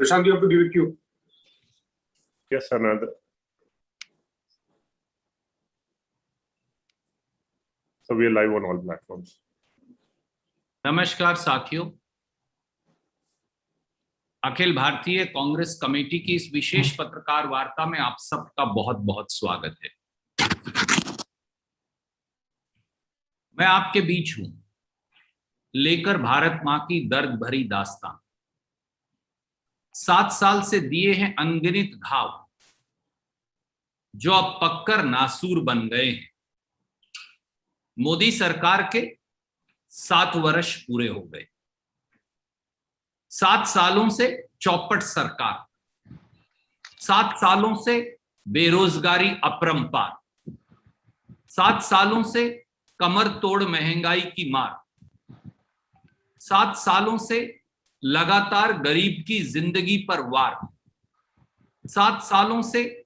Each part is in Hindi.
Prashant, you have to give it cue. Yes, Anand. So we are live on all platforms. नमस्कार साथियों, अखिल भारतीय कांग्रेस कमेटी की इस विशेष पत्रकार वार्ता में आप सबका बहुत बहुत स्वागत है। मैं आपके बीच हूं लेकर भारत मां की दर्द भरी दास्तान। 7 साल से दिए हैं अनगिनत घाव जो अब पककर नासूर बन गए हैं। मोदी सरकार के 7 वर्ष पूरे हो गए। 7 सालों से चौपट सरकार, 7 सालों से बेरोजगारी अपरंपार, 7 सालों से कमर तोड़ महंगाई की मार, 7 सालों से लगातार गरीब की जिंदगी पर वार, 7 सालों से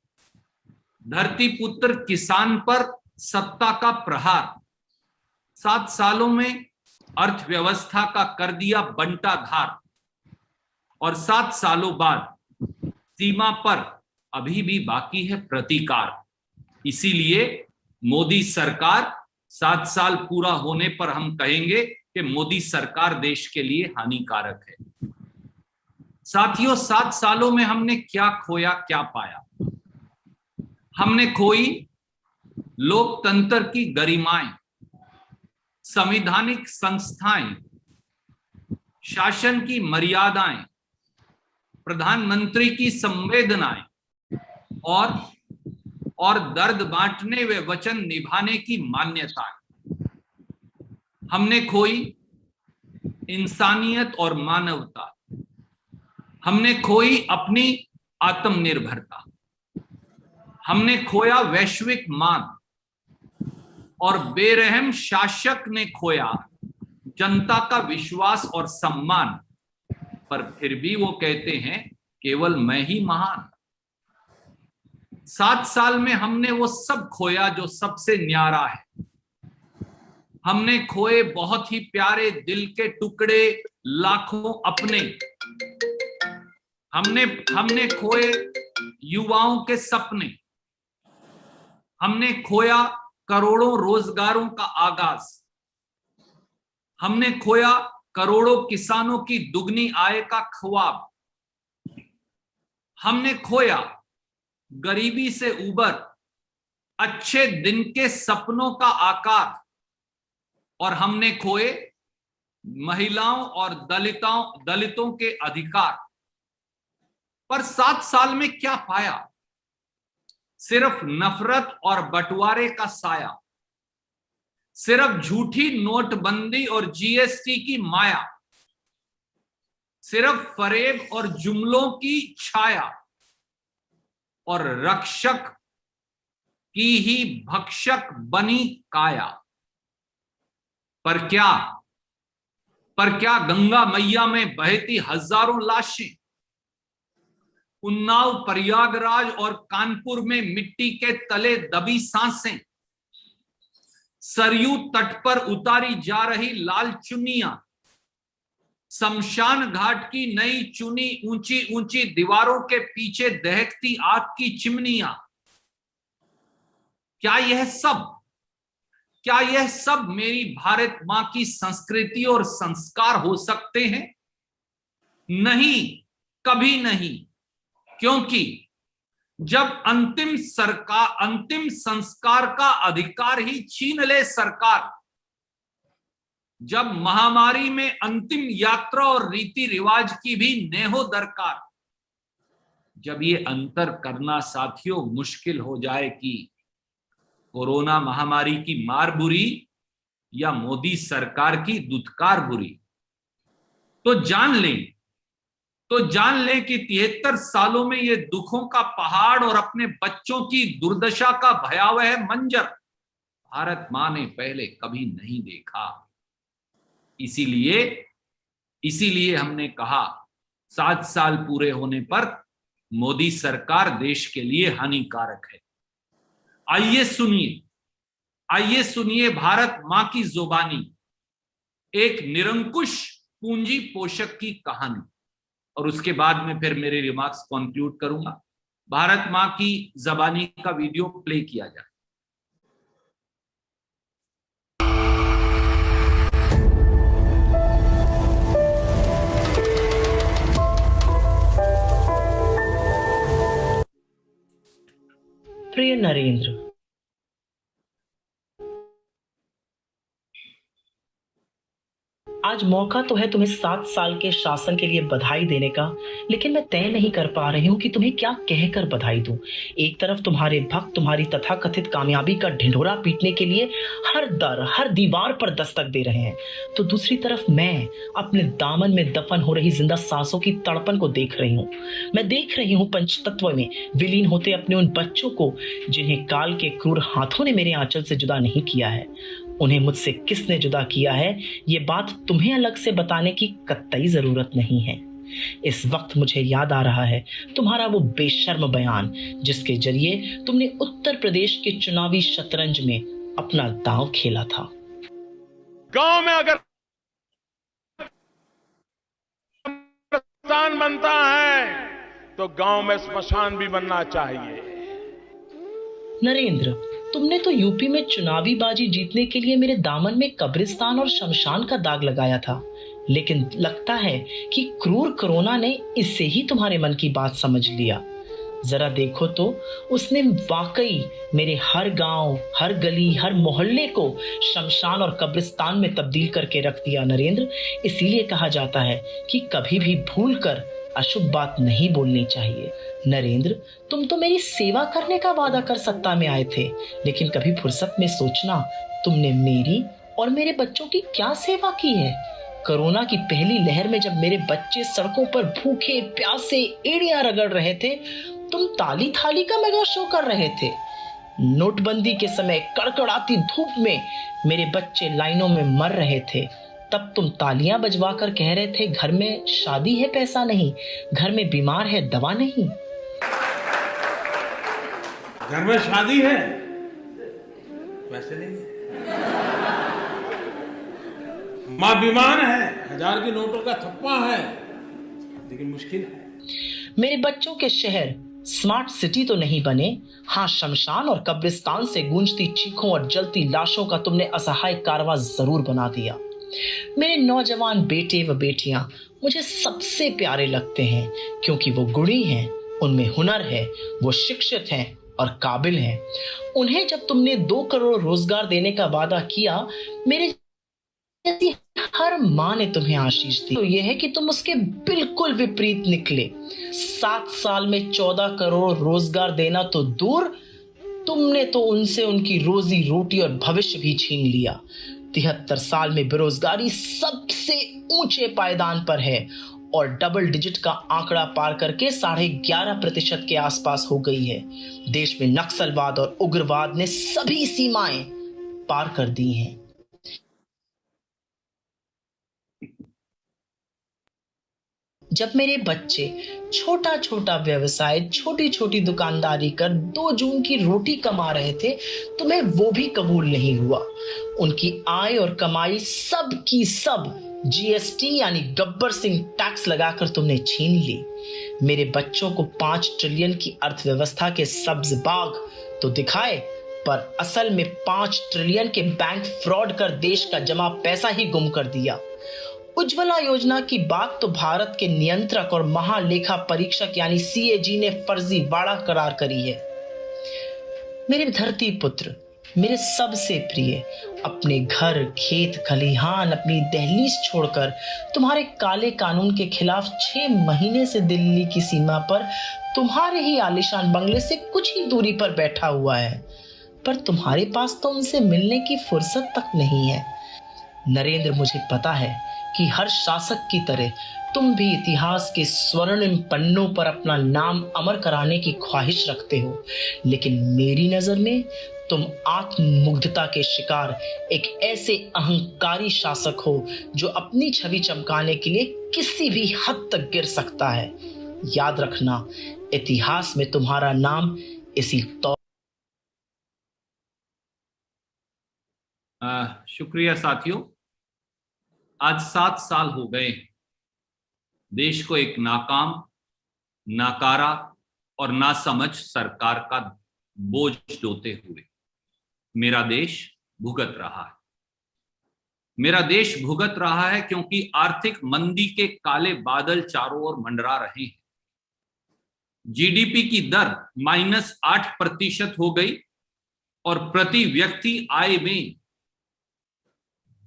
धरती पुत्र किसान पर सत्ता का प्रहार, 7 सालों में अर्थव्यवस्था का कर दिया बंटाधार और 7 सालों बाद सीमा पर अभी भी बाकी है प्रतीकार। इसीलिए मोदी सरकार 7 साल पूरा होने पर हम कहेंगे कि मोदी सरकार देश के लिए हानिकारक है। साथियों, 7 सालों में हमने क्या खोया, क्या पाया? हमने खोई लोकतंत्र की गरिमाएं, संवैधानिक संस्थाएं, शासन की मर्यादाएं, प्रधानमंत्री की संवेदनाएं और दर्द बांटने व वचन निभाने की मान्यताएं। हमने खोई इंसानियत और मानवता, हमने खोई अपनी आत्मनिर्भरता, हमने खोया वैश्विक मान और बेरहम शासक ने खोया जनता का विश्वास और सम्मान। पर फिर भी वो कहते हैं केवल मैं ही महान। 7 साल में हमने वो सब खोया जो सबसे न्यारा है। हमने खोए बहुत ही प्यारे दिल के टुकड़े, लाखों अपने। हमने खोए युवाओं के सपने। हमने खोया करोड़ों रोजगारों का आगाज। हमने खोया करोड़ों किसानों की दुगनी आय का ख्वाब। हमने खोया गरीबी से उबर अच्छे दिन के सपनों का आकार और हमने खोए महिलाओं और दलितों के अधिकार। पर 7 साल में क्या पाया? सिर्फ नफरत और बंटवारे का साया, सिर्फ झूठी नोटबंदी और जीएसटी की माया, सिर्फ फरेब और जुमलों की छाया और रक्षक की ही भक्षक बनी काया। पर क्या गंगा मैया में बहती हजारों लाशें, उन्नाव, प्रयागराज और कानपुर में मिट्टी के तले दबी सांसें, सरयू तट पर उतारी जा रही लाल चुन्नियां, शमशान घाट की नई चुनी ऊंची ऊंची दीवारों के पीछे दहकती आग की चिमनियां, क्या यह सब मेरी भारत मां की संस्कृति और संस्कार हो सकते हैं? नहीं, कभी नहीं। क्योंकि जब अंतिम संस्कार का अधिकार ही छीन ले सरकार, जब महामारी में अंतिम यात्रा और रीति रिवाज की भी नेहो दरकार, जब ये अंतर करना साथियों मुश्किल हो जाए कि कोरोना महामारी की मार बुरी या मोदी सरकार की दुत्कार बुरी, तो जान लें कि 73 सालों में ये दुखों का पहाड़ और अपने बच्चों की दुर्दशा का भयावह मंजर भारत मां ने पहले कभी नहीं देखा। इसीलिए हमने कहा 7 साल पूरे होने पर मोदी सरकार देश के लिए हानिकारक है। आइए सुनिए भारत मां की जुबानी एक निरंकुश पूंजी पोषक की कहानी। और उसके बाद में फिर मेरे रिमार्क्स कंक्लूड करूंगा। भारत मां की जबानी का वीडियो प्ले किया जाए। प्रिय नरेंद्र, आज मौका तो है तुम्हें 7 साल के शासन के लिए बधाई देने का, लेकिन मैं तय नहीं कर पा रही हूँ कि तुम्हें क्या कहकर बधाई दूं। एक तरफ तुम्हारे भक्त तुम्हारी तथाकथित कामयाबी का ढिंढोरा पीटने के लिए हर दर हर दीवार पर दस्तक दे रहे हैं, तो दूसरी तरफ मैं अपने दामन में दफन हो रही जिंदा सांसों की तड़पन को देख रही हूँ। मैं देख रही हूँ पंचतत्व में विलीन होते अपने उन बच्चों को जिन्हें काल के क्रूर हाथों ने मेरे आंचल से जुदा नहीं किया है। उन्हें मुझसे किसने जुदा किया है, ये बात तुम्हें अलग से बताने की कतई जरूरत नहीं है। इस वक्त मुझे याद आ रहा है तुम्हारा वो बेशर्म बयान जिसके जरिए तुमने उत्तर प्रदेश के चुनावी शतरंज में अपना दांव खेला था। गांव में अगर स्मशान बनता है तो गांव में स्मशान भी बनना चाहिए। नरेंद्र, तुमने तो यूपी में चुनावी बाजी जीतने के लिए मेरे दामन में कब्रिस्तान और शमशान का दाग लगाया था, लेकिन लगता है कि क्रूर कोरोना ने इससे ही तुम्हारे मन की बात समझ लिया। जरा देखो तो, उसने वाकई मेरे हर गांव, हर गली, हर मोहल्ले को शमशान और कब्रिस्तान में तब्दील करके रख दिया। नरेंद्र, इसीलिए कहा जाता है कि कभी भी भूल कर अशुभ बात नहीं बोलनी चाहिए। नरेंद्र, तुम तो मेरी सेवा करने का वादा कर सत्ता में आए थे, लेकिन कभी फुर्सत में सोचना तुमने मेरी और मेरे बच्चों की क्या सेवा की है। कोरोना की पहली लहर में जब मेरे बच्चे सड़कों पर भूखे प्यासे एड़ियां रगड़ रहे थे, तुम ताली थाली का मेगा शो कर रहे थे। नोटबंदी के समय कड़कड़ाती धूप में मेरे बच्चे लाइनों में मर रहे थे, तब तुम तालियां बजवाकर कह रहे थे घर में शादी है पैसा नहीं, घर में बीमार है दवा नहीं। घर में शादी है पैसे नहीं है, मां बीमार है, 1000 के नोटों का थप्पा है, लेकिन मुश्किल है। मेरे बच्चों के शहर स्मार्ट सिटी तो नहीं बने, हाँ शमशान और कब्रिस्तान से गूंजती चीखों और जलती लाशों का तुमने असहाय कारवां जरूर बना दिया। मेरे नौजवान बेटे व बेटियां मुझे सबसे प्यारे लगते हैं, क्योंकि वो गुणी हैं, उनमें हुनर है, वो शिक्षित हैं और काबिल हैं। उन्हें जब तुमने 2 करोड़ रोजगार देने का वादा किया, मेरे जैसी हर मां ने तुम्हें आशीष दी, तो यह है कि तुम उसके बिल्कुल विपरीत निकले। 7 साल में 14 करोड़ रोजगार देना तो दूर, तुमने तो उनसे उनकी रोजी रोटी और भविष्य भी छीन लिया। 73 साल में बेरोजगारी सबसे ऊंचे पायदान पर है और डबल डिजिट का आंकड़ा पार करके 11.5% के आसपास हो गई है। देश में नक्सलवाद और उग्रवाद ने सभी सीमाएं पार कर दी हैं। जब मेरे बच्चे छोटा छोटा व्यवसाय, छोटी छोटी दुकानदारी कर 2 जून की रोटी कमा रहे थे, तुम्हें वो भी कबूल नहीं हुआ। उनकी आय और कमाई सब की सब जीएसटी यानी गब्बर सिंह टैक्स लगाकर तुमने छीन ली। मेरे बच्चों को 5 ट्रिलियन की अर्थव्यवस्था के सब्ज बाग तो दिखाए, पर असल में 5 ट्रिलियन के बैंक फ्रॉड कर देश का जमा पैसा ही गुम कर दिया। उज्ज्वला योजना की बात तो भारत के नियंत्रक और महालेखा परीक्षक यानी सीएजी ने फर्जीवाड़ा करार करी है। मेरे धरती पुत्र, मेरे सबसे प्रिय, अपने घर, खेत, खलिहान, अपनी दहलीज छोड़कर तुम्हारे काले कानून के खिलाफ 6 महीने से दिल्ली की सीमा पर तुम्हारे ही आलीशान बंगले से कुछ ही दूरी पर बैठा हुआ है, पर तुम्हारे पास तो उनसे मिलने की फुर्सत तक नहीं है। नरेंद्र, मुझे पता है कि हर शासक की तरह तुम भी इतिहास के स्वर्णिम पन्नों पर अपना नाम अमर कराने की ख्वाहिश रखते हो, लेकिन मेरी नजर में तुम आत्ममुग्धता के शिकार एक ऐसे अहंकारी शासक हो जो अपनी छवि चमकाने के लिए किसी भी हद तक गिर सकता है। याद रखना, इतिहास में तुम्हारा नाम इसी तौर। शुक्रिया साथियों। आज 7 साल हो गए देश को एक नाकाम, नाकारा और नासमझ सरकार का बोझ ढोते हुए मेरा देश भुगत रहा है। मेरा देश भुगत रहा है क्योंकि आर्थिक मंदी के काले बादल चारों ओर मंडरा रहे हैं। जीडीपी की दर -8% हो गई और प्रति व्यक्ति आय में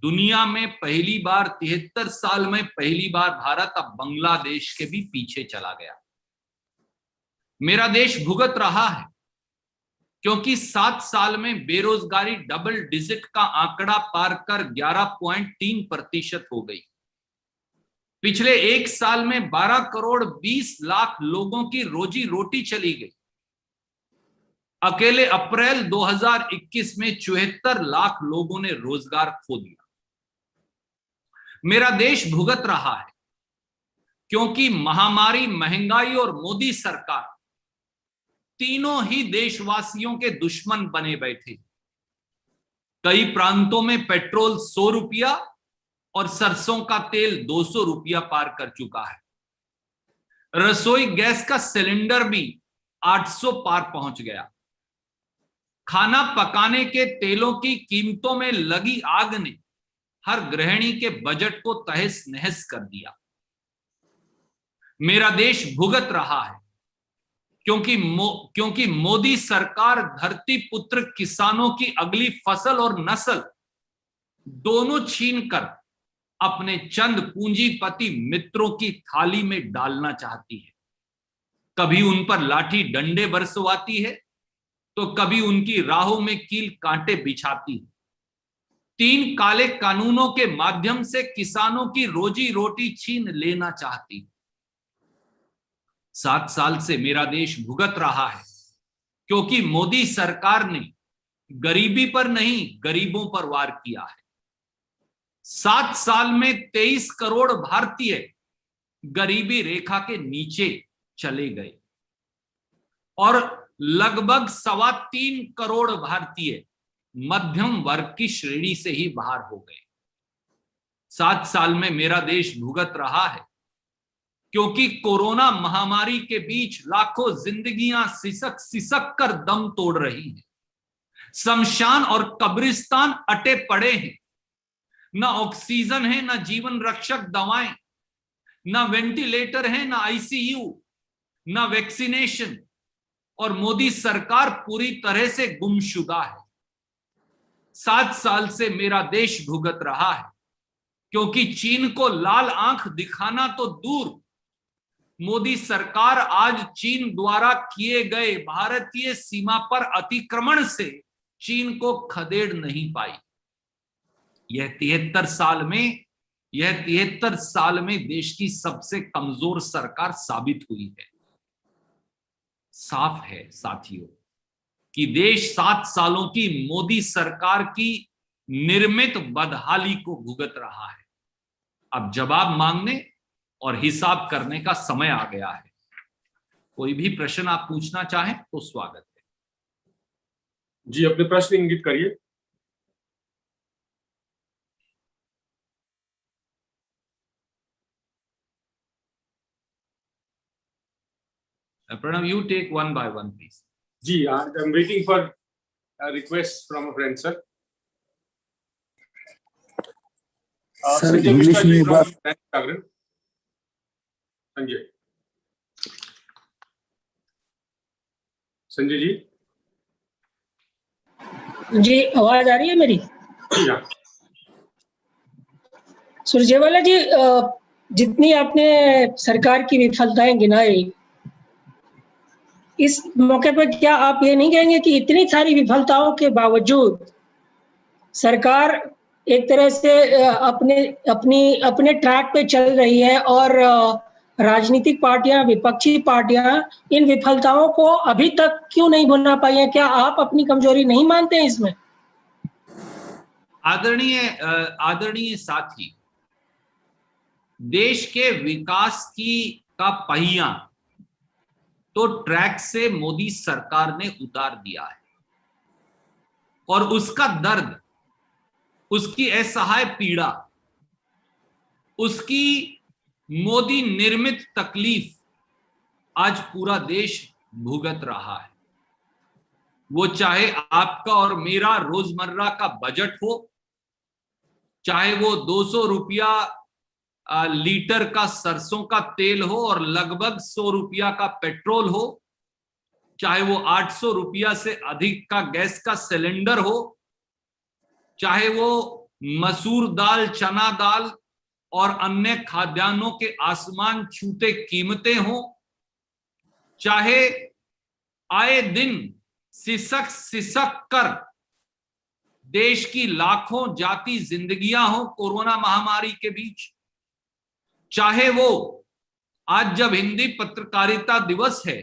दुनिया में पहली बार 73 साल में पहली बार भारत अब बांग्लादेश के भी पीछे चला गया। मेरा देश भुगत रहा है क्योंकि 7 साल में बेरोजगारी डबल डिजिट का आंकड़ा पार कर 11.3% हो गई। पिछले एक साल में 12 करोड़ 20 लाख लोगों की रोजी रोटी चली गई। अकेले अप्रैल 2021 में 74 लाख लोगों ने रोजगार खो दिया। मेरा देश भुगत रहा है क्योंकि महामारी, महंगाई और मोदी सरकार तीनों ही देशवासियों के दुश्मन बने बैठे। कई प्रांतों में पेट्रोल 100 रुपया और सरसों का तेल 200 रुपया पार कर चुका है। रसोई गैस का सिलेंडर भी 800 पार पहुंच गया। खाना पकाने के तेलों की कीमतों में लगी आग ने हर गृहिणी के बजट को तहस नहस कर दिया। मेरा देश भुगत रहा है क्योंकि मोदी सरकार धरती पुत्र किसानों की अगली फसल और नस्ल दोनों छीनकर अपने चंद पूंजीपति मित्रों की थाली में डालना चाहती है। कभी उन पर लाठी डंडे बरसवाती है तो कभी उनकी राहों में कील कांटे बिछाती है। 3 काले कानूनों के माध्यम से किसानों की रोजी रोटी छीन लेना चाहती है। 7 साल से मेरा देश भुगत रहा है क्योंकि मोदी सरकार ने गरीबी पर नहीं, गरीबों पर वार किया है। 7 साल में 23 करोड़ भारतीय गरीबी रेखा के नीचे चले गए और लगभग 3.25 करोड़ भारतीय मध्यम वर्ग की श्रेणी से ही बाहर हो गए। 7 साल में मेरा देश भुगत रहा है क्योंकि कोरोना महामारी के बीच लाखों जिंदगियां सिसक सिसक कर दम तोड़ रही हैं। शमशान और कब्रिस्तान अटे पड़े हैं। ना ऑक्सीजन है, ना जीवन रक्षक दवाएं, ना वेंटिलेटर है, ना आईसीयू, ना वैक्सीनेशन, और मोदी सरकार पूरी तरह से गुमशुदा है। 7 साल से मेरा देश भुगत रहा है क्योंकि चीन को लाल आंख दिखाना तो दूर, मोदी सरकार आज चीन द्वारा किए गए भारतीय सीमा पर अतिक्रमण से चीन को खदेड़ नहीं पाई। यह 73 साल में देश की सबसे कमजोर सरकार साबित हुई है। साफ है साथियों कि देश 7 सालों की मोदी सरकार की निर्मित बदहाली को भुगत रहा है। अब जवाब मांगने और हिसाब करने का समय आ गया है। कोई भी प्रश्न आप पूछना चाहें तो स्वागत है। जी, अपने प्रश्न इंगित करिए। Pranav, you take one by one, please. Ji, I'm waiting for a request from a friend, sir. Sir, English में बात। संजय जी। जी, आवाज आ रही है मेरी? जी हाँ। सुरजेवाला जी, जितनी आपने सरकार की विफलताएं गिनाई, इस मौके पर क्या आप ये नहीं कहेंगे कि इतनी सारी विफलताओं के बावजूद सरकार एक तरह से अपने ट्रैक पे चल रही है और राजनीतिक पार्टियां, विपक्षी पार्टियां इन विफलताओं को अभी तक क्यों नहीं भुना पाई है? क्या आप अपनी कमजोरी नहीं मानते हैं इसमें? आदरणीय साथी, देश के विकास का पहिया तो ट्रैक से मोदी सरकार ने उतार दिया है और उसका दर्द, उसकी असहाय पीड़ा, उसकी मोदी निर्मित तकलीफ आज पूरा देश भुगत रहा है। वो चाहे आपका और मेरा रोजमर्रा का बजट हो, चाहे वो 200 रुपया लीटर का सरसों का तेल हो और लगभग 100 रुपया का पेट्रोल हो, चाहे वो 800 रुपया से अधिक का गैस का सिलेंडर हो, चाहे वो मसूर दाल, चना दाल और अन्य खाद्यान्नों के आसमान छूते कीमतें हो, चाहे आए दिन सिसक सिसक कर देश की लाखों जाती जिंदगियां हो कोरोना महामारी के बीच, चाहे वो आज जब हिंदी पत्रकारिता दिवस है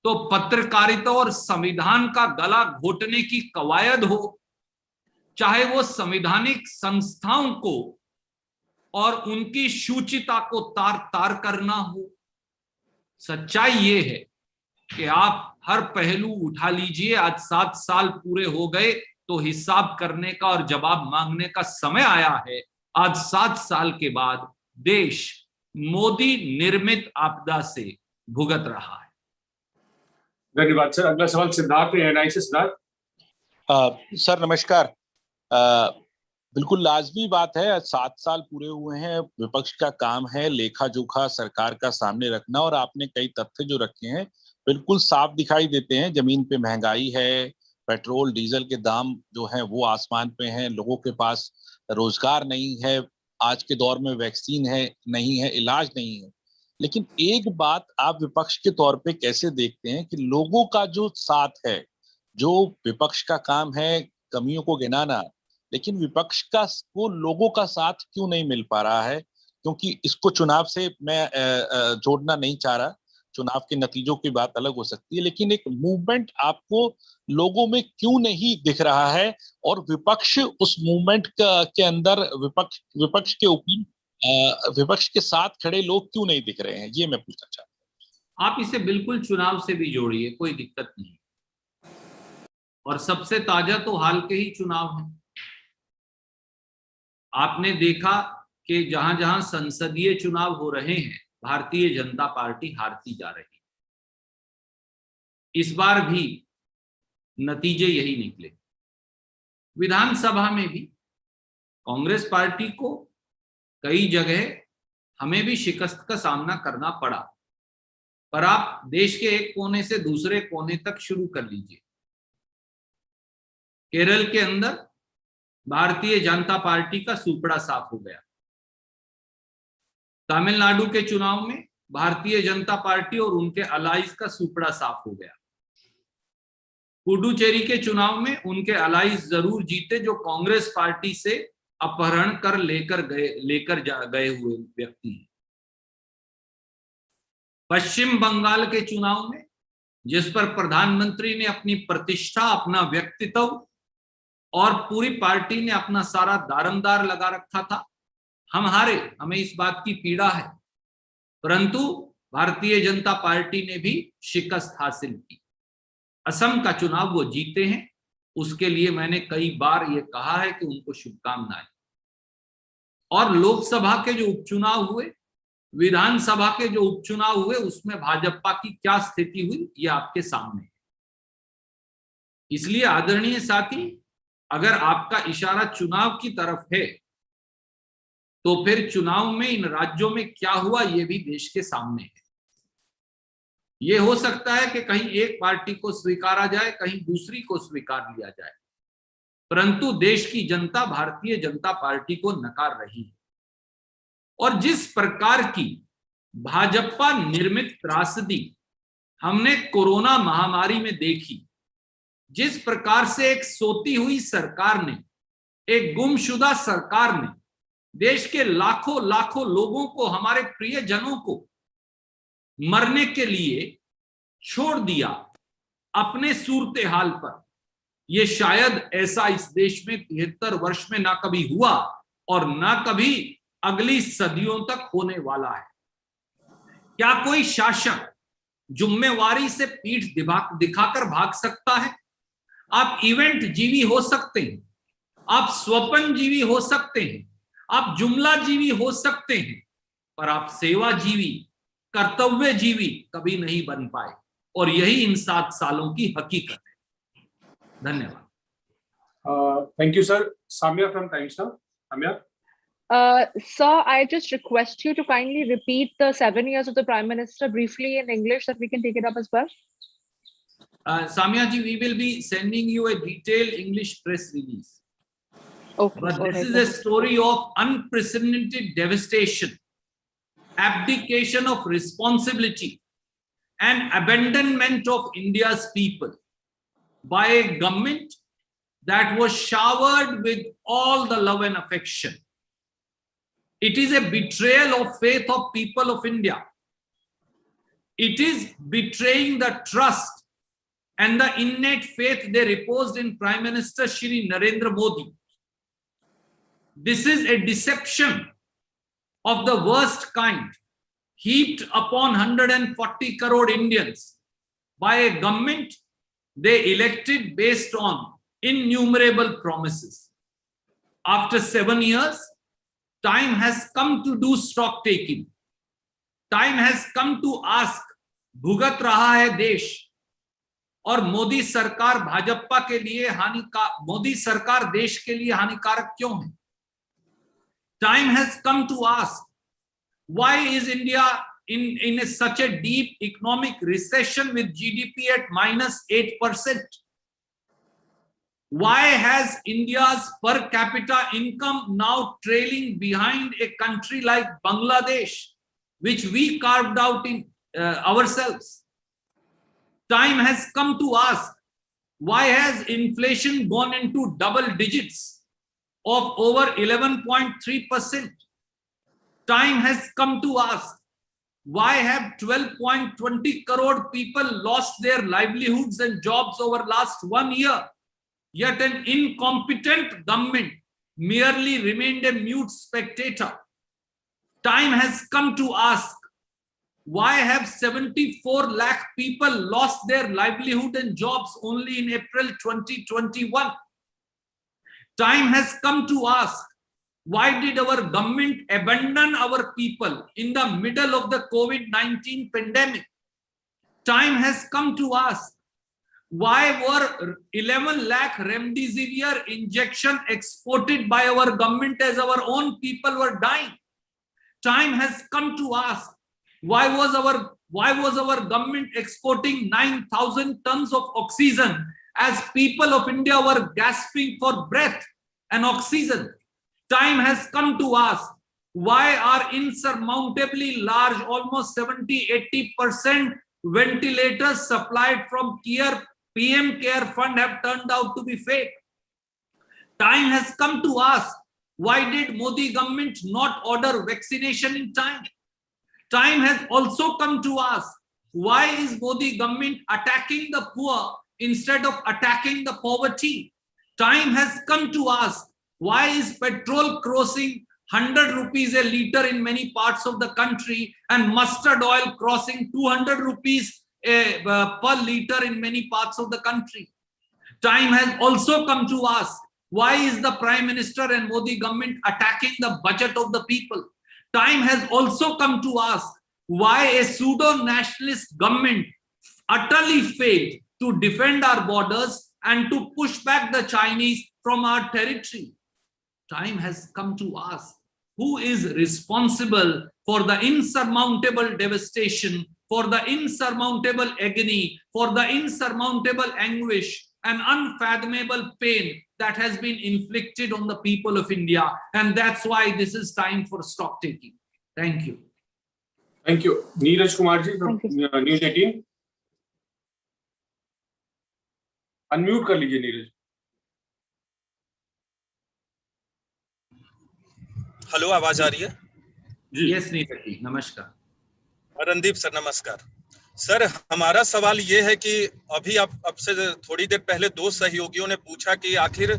तो पत्रकारिता और संविधान का गला घोटने की कवायद हो, चाहे वो संवैधानिक संस्थाओं को और उनकी शुचिता को तार तार करना हो। सच्चाई ये है कि आप हर पहलू उठा लीजिए, आज 7 साल पूरे हो गए तो हिसाब करने का और जवाब मांगने का समय आया है। आज 7 साल के बाद देश मोदी निर्मित आपदा से भुगत रहा है। धन्यवाद सर। अगला सवाल सिद्धार्थ एनआई से। सिद्धार्थ सर नमस्कार। बिल्कुल लाजमी बात है, 7 साल पूरे हुए हैं, विपक्ष का काम है लेखा जोखा सरकार का सामने रखना, और आपने कई तथ्य जो रखे हैं बिल्कुल साफ दिखाई देते हैं। जमीन पे महंगाई है, पेट्रोल डीजल के दाम जो हैं वो आसमान पे हैं, लोगों के पास रोजगार नहीं है, आज के दौर में वैक्सीन है नहीं है, इलाज नहीं है। लेकिन एक बात आप विपक्ष के तौर पे कैसे देखते हैं कि लोगों का जो साथ है, जो विपक्ष का काम है कमियों को गिनाना, लेकिन विपक्ष का वो लोगों का साथ क्यों नहीं मिल पा रहा है? क्योंकि इसको चुनाव से मैं जोड़ना नहीं चाह रहा, चुनाव के नतीजों की बात अलग हो सकती है, लेकिन एक मूवमेंट आपको लोगों में क्यों नहीं दिख रहा है, और विपक्ष उस मूवमेंट के अंदर विपक्ष के ऊपर विपक्ष के साथ खड़े लोग क्यों नहीं दिख रहे हैं, ये मैं पूछना चाहता हूं। आप इसे बिल्कुल चुनाव से भी जोड़िए, कोई दिक्कत नहीं। और सबसे ताजा तो हाल के ही चुनाव है। आपने देखा कि जहां जहां संसदीय चुनाव हो रहे हैं भारतीय जनता पार्टी हारती जा रही है। इस बार भी नतीजे यही निकले। विधानसभा में भी कांग्रेस पार्टी को कई जगह हमें भी शिकस्त का सामना करना पड़ा, पर आप देश के एक कोने से दूसरे कोने तक शुरू कर लीजिए। केरल के अंदर भारतीय जनता पार्टी का सुपड़ा साफ हो गया। तमिलनाडु के चुनाव में भारतीय जनता पार्टी और उनके अलाइज का सुपड़ा साफ हो गया। पुडुचेरी के चुनाव में उनके अलाइज जरूर जीते जो कांग्रेस पार्टी से अपहरण कर लेकर गए हुए व्यक्ति हैं। पश्चिम बंगाल के चुनाव में जिस पर प्रधानमंत्री ने अपनी प्रतिष्ठा, अपना व्यक्तित्व और पूरी पार्टी ने अपना सारा दारमदार लगा रखा था, हम हारे, हमें इस बात की पीड़ा है, परंतु भारतीय जनता पार्टी ने भी शिकस्त हासिल की। असम का चुनाव वो जीते हैं, उसके लिए मैंने कई बार ये कहा है कि उनको शुभकामनाएं। और लोकसभा के जो उपचुनाव हुए, विधानसभा के जो उपचुनाव हुए, उसमें भाजपा की क्या स्थिति हुई ये आपके सामने है। इसलिए आदरणीय साथी, अगर आपका इशारा चुनाव की तरफ है तो फिर चुनाव में इन राज्यों में क्या हुआ ये भी देश के सामने है। ये हो सकता है कि कहीं एक पार्टी को स्वीकारा जाए, कहीं दूसरी को स्वीकार लिया जाए, परंतु देश की जनता भारतीय जनता पार्टी को नकार रही है। और जिस प्रकार की भाजपा निर्मित त्रासदी हमने कोरोना महामारी में देखी, जिस प्रकार से एक सोती हुई सरकार ने, एक गुमशुदा सरकार ने देश के लाखों लाखों लोगों को, हमारे प्रियजनों को मरने के लिए छोड़ दिया अपने सूरते हाल पर, यह शायद ऐसा इस देश में 73 वर्ष में ना कभी हुआ और ना कभी अगली सदियों तक होने वाला है। क्या कोई शासक जिम्मेवारी से पीठ दिखाकर भाग सकता है? आप इवेंट जीवी हो सकते हैं, आप स्वप्न जीवी हो सकते हैं, आप जुमला जीवी हो सकते हैं, पर आप सेवाजीवी, कर्तव्यजीवी कभी नहीं बन पाए, और यही इन 7 सालों की हकीकत है। धन्यवाद। Thank you, sir. Samya from Times Now. Samya. Sir, I just request you to kindly repeat the 7 years of the Prime Minister briefly in English, that we can take it up as well. Samya ji, we will be sending you a detailed English press release. Okay. But this is a story of unprecedented devastation, abdication of responsibility, and abandonment of India's people by a government that was showered with all the love and affection. It is a betrayal of faith of people of India. It is betraying the trust and the innate faith they reposed in Prime Minister Shri Narendra Modi. This is a deception of the worst kind, heaped upon 140 crore Indians by a government they elected based on innumerable promises. After 7 years, time has come to do stock taking. Time has come to ask, भुगत रहा है देश, और मोदी सरकार भाजपा के लिए मोदी सरकार देश के लिए हानिकारक क्यों है? Time has come to ask, why is India in such a deep economic recession with GDP at -8%? Why has India's per capita income now trailing behind a country like Bangladesh, which we carved out in ourselves? Time has come to ask, why has inflation gone into double digits of over 11.3%? Time has come to ask, why have 12.20 crore people lost their livelihoods and jobs over last 1 year? Yet an incompetent government merely remained a mute spectator. Time has come to ask, why have 74 lakh people lost their livelihood and jobs only in April 2021? Time has come to ask, why did our government abandon our people in the middle of the COVID-19 pandemic? Time has come to ask, why were 11 lakh remdesivir injection exported by our government as our own people were dying? Time has come to ask, why was our government exporting 9,000 tons of oxygen as people of India were gasping for breath and oxygen? Time has come to ask, why are insurmountably large, almost 70-80% ventilators supplied from PM Care Fund have turned out to be fake? Time has come to ask, why did Modi government not order vaccination in time? Time has also come to ask, why is Modi government attacking the poor instead of attacking the poverty? Time has come to ask, why is petrol crossing 100 rupees a liter in many parts of the country and mustard oil crossing 200 rupees per liter in many parts of the country? Time has also come to ask, why is the Prime Minister and Modi government attacking the budget of the people? Time has also come to ask, why a pseudo-nationalist government utterly failed to defend our borders and to push back the Chinese from our territory. Time has come to ask, who is responsible for the insurmountable devastation, for the insurmountable agony, for the insurmountable anguish and unfathomable pain that has been inflicted on the people of India? And that's why this is time for stock taking. Thank you. Thank you. Neeraj Kumar ji from News 18. Unmute कर लीजिए नीरज. हेलो, आवाज आ रही है? यस नीरज जी, नमस्कार. रणदीप सर नमस्कार. सर, हमारा सवाल ये है कि अभी अब से थोड़ी देर पहले 2 सहयोगियों ने पूछा कि आखिर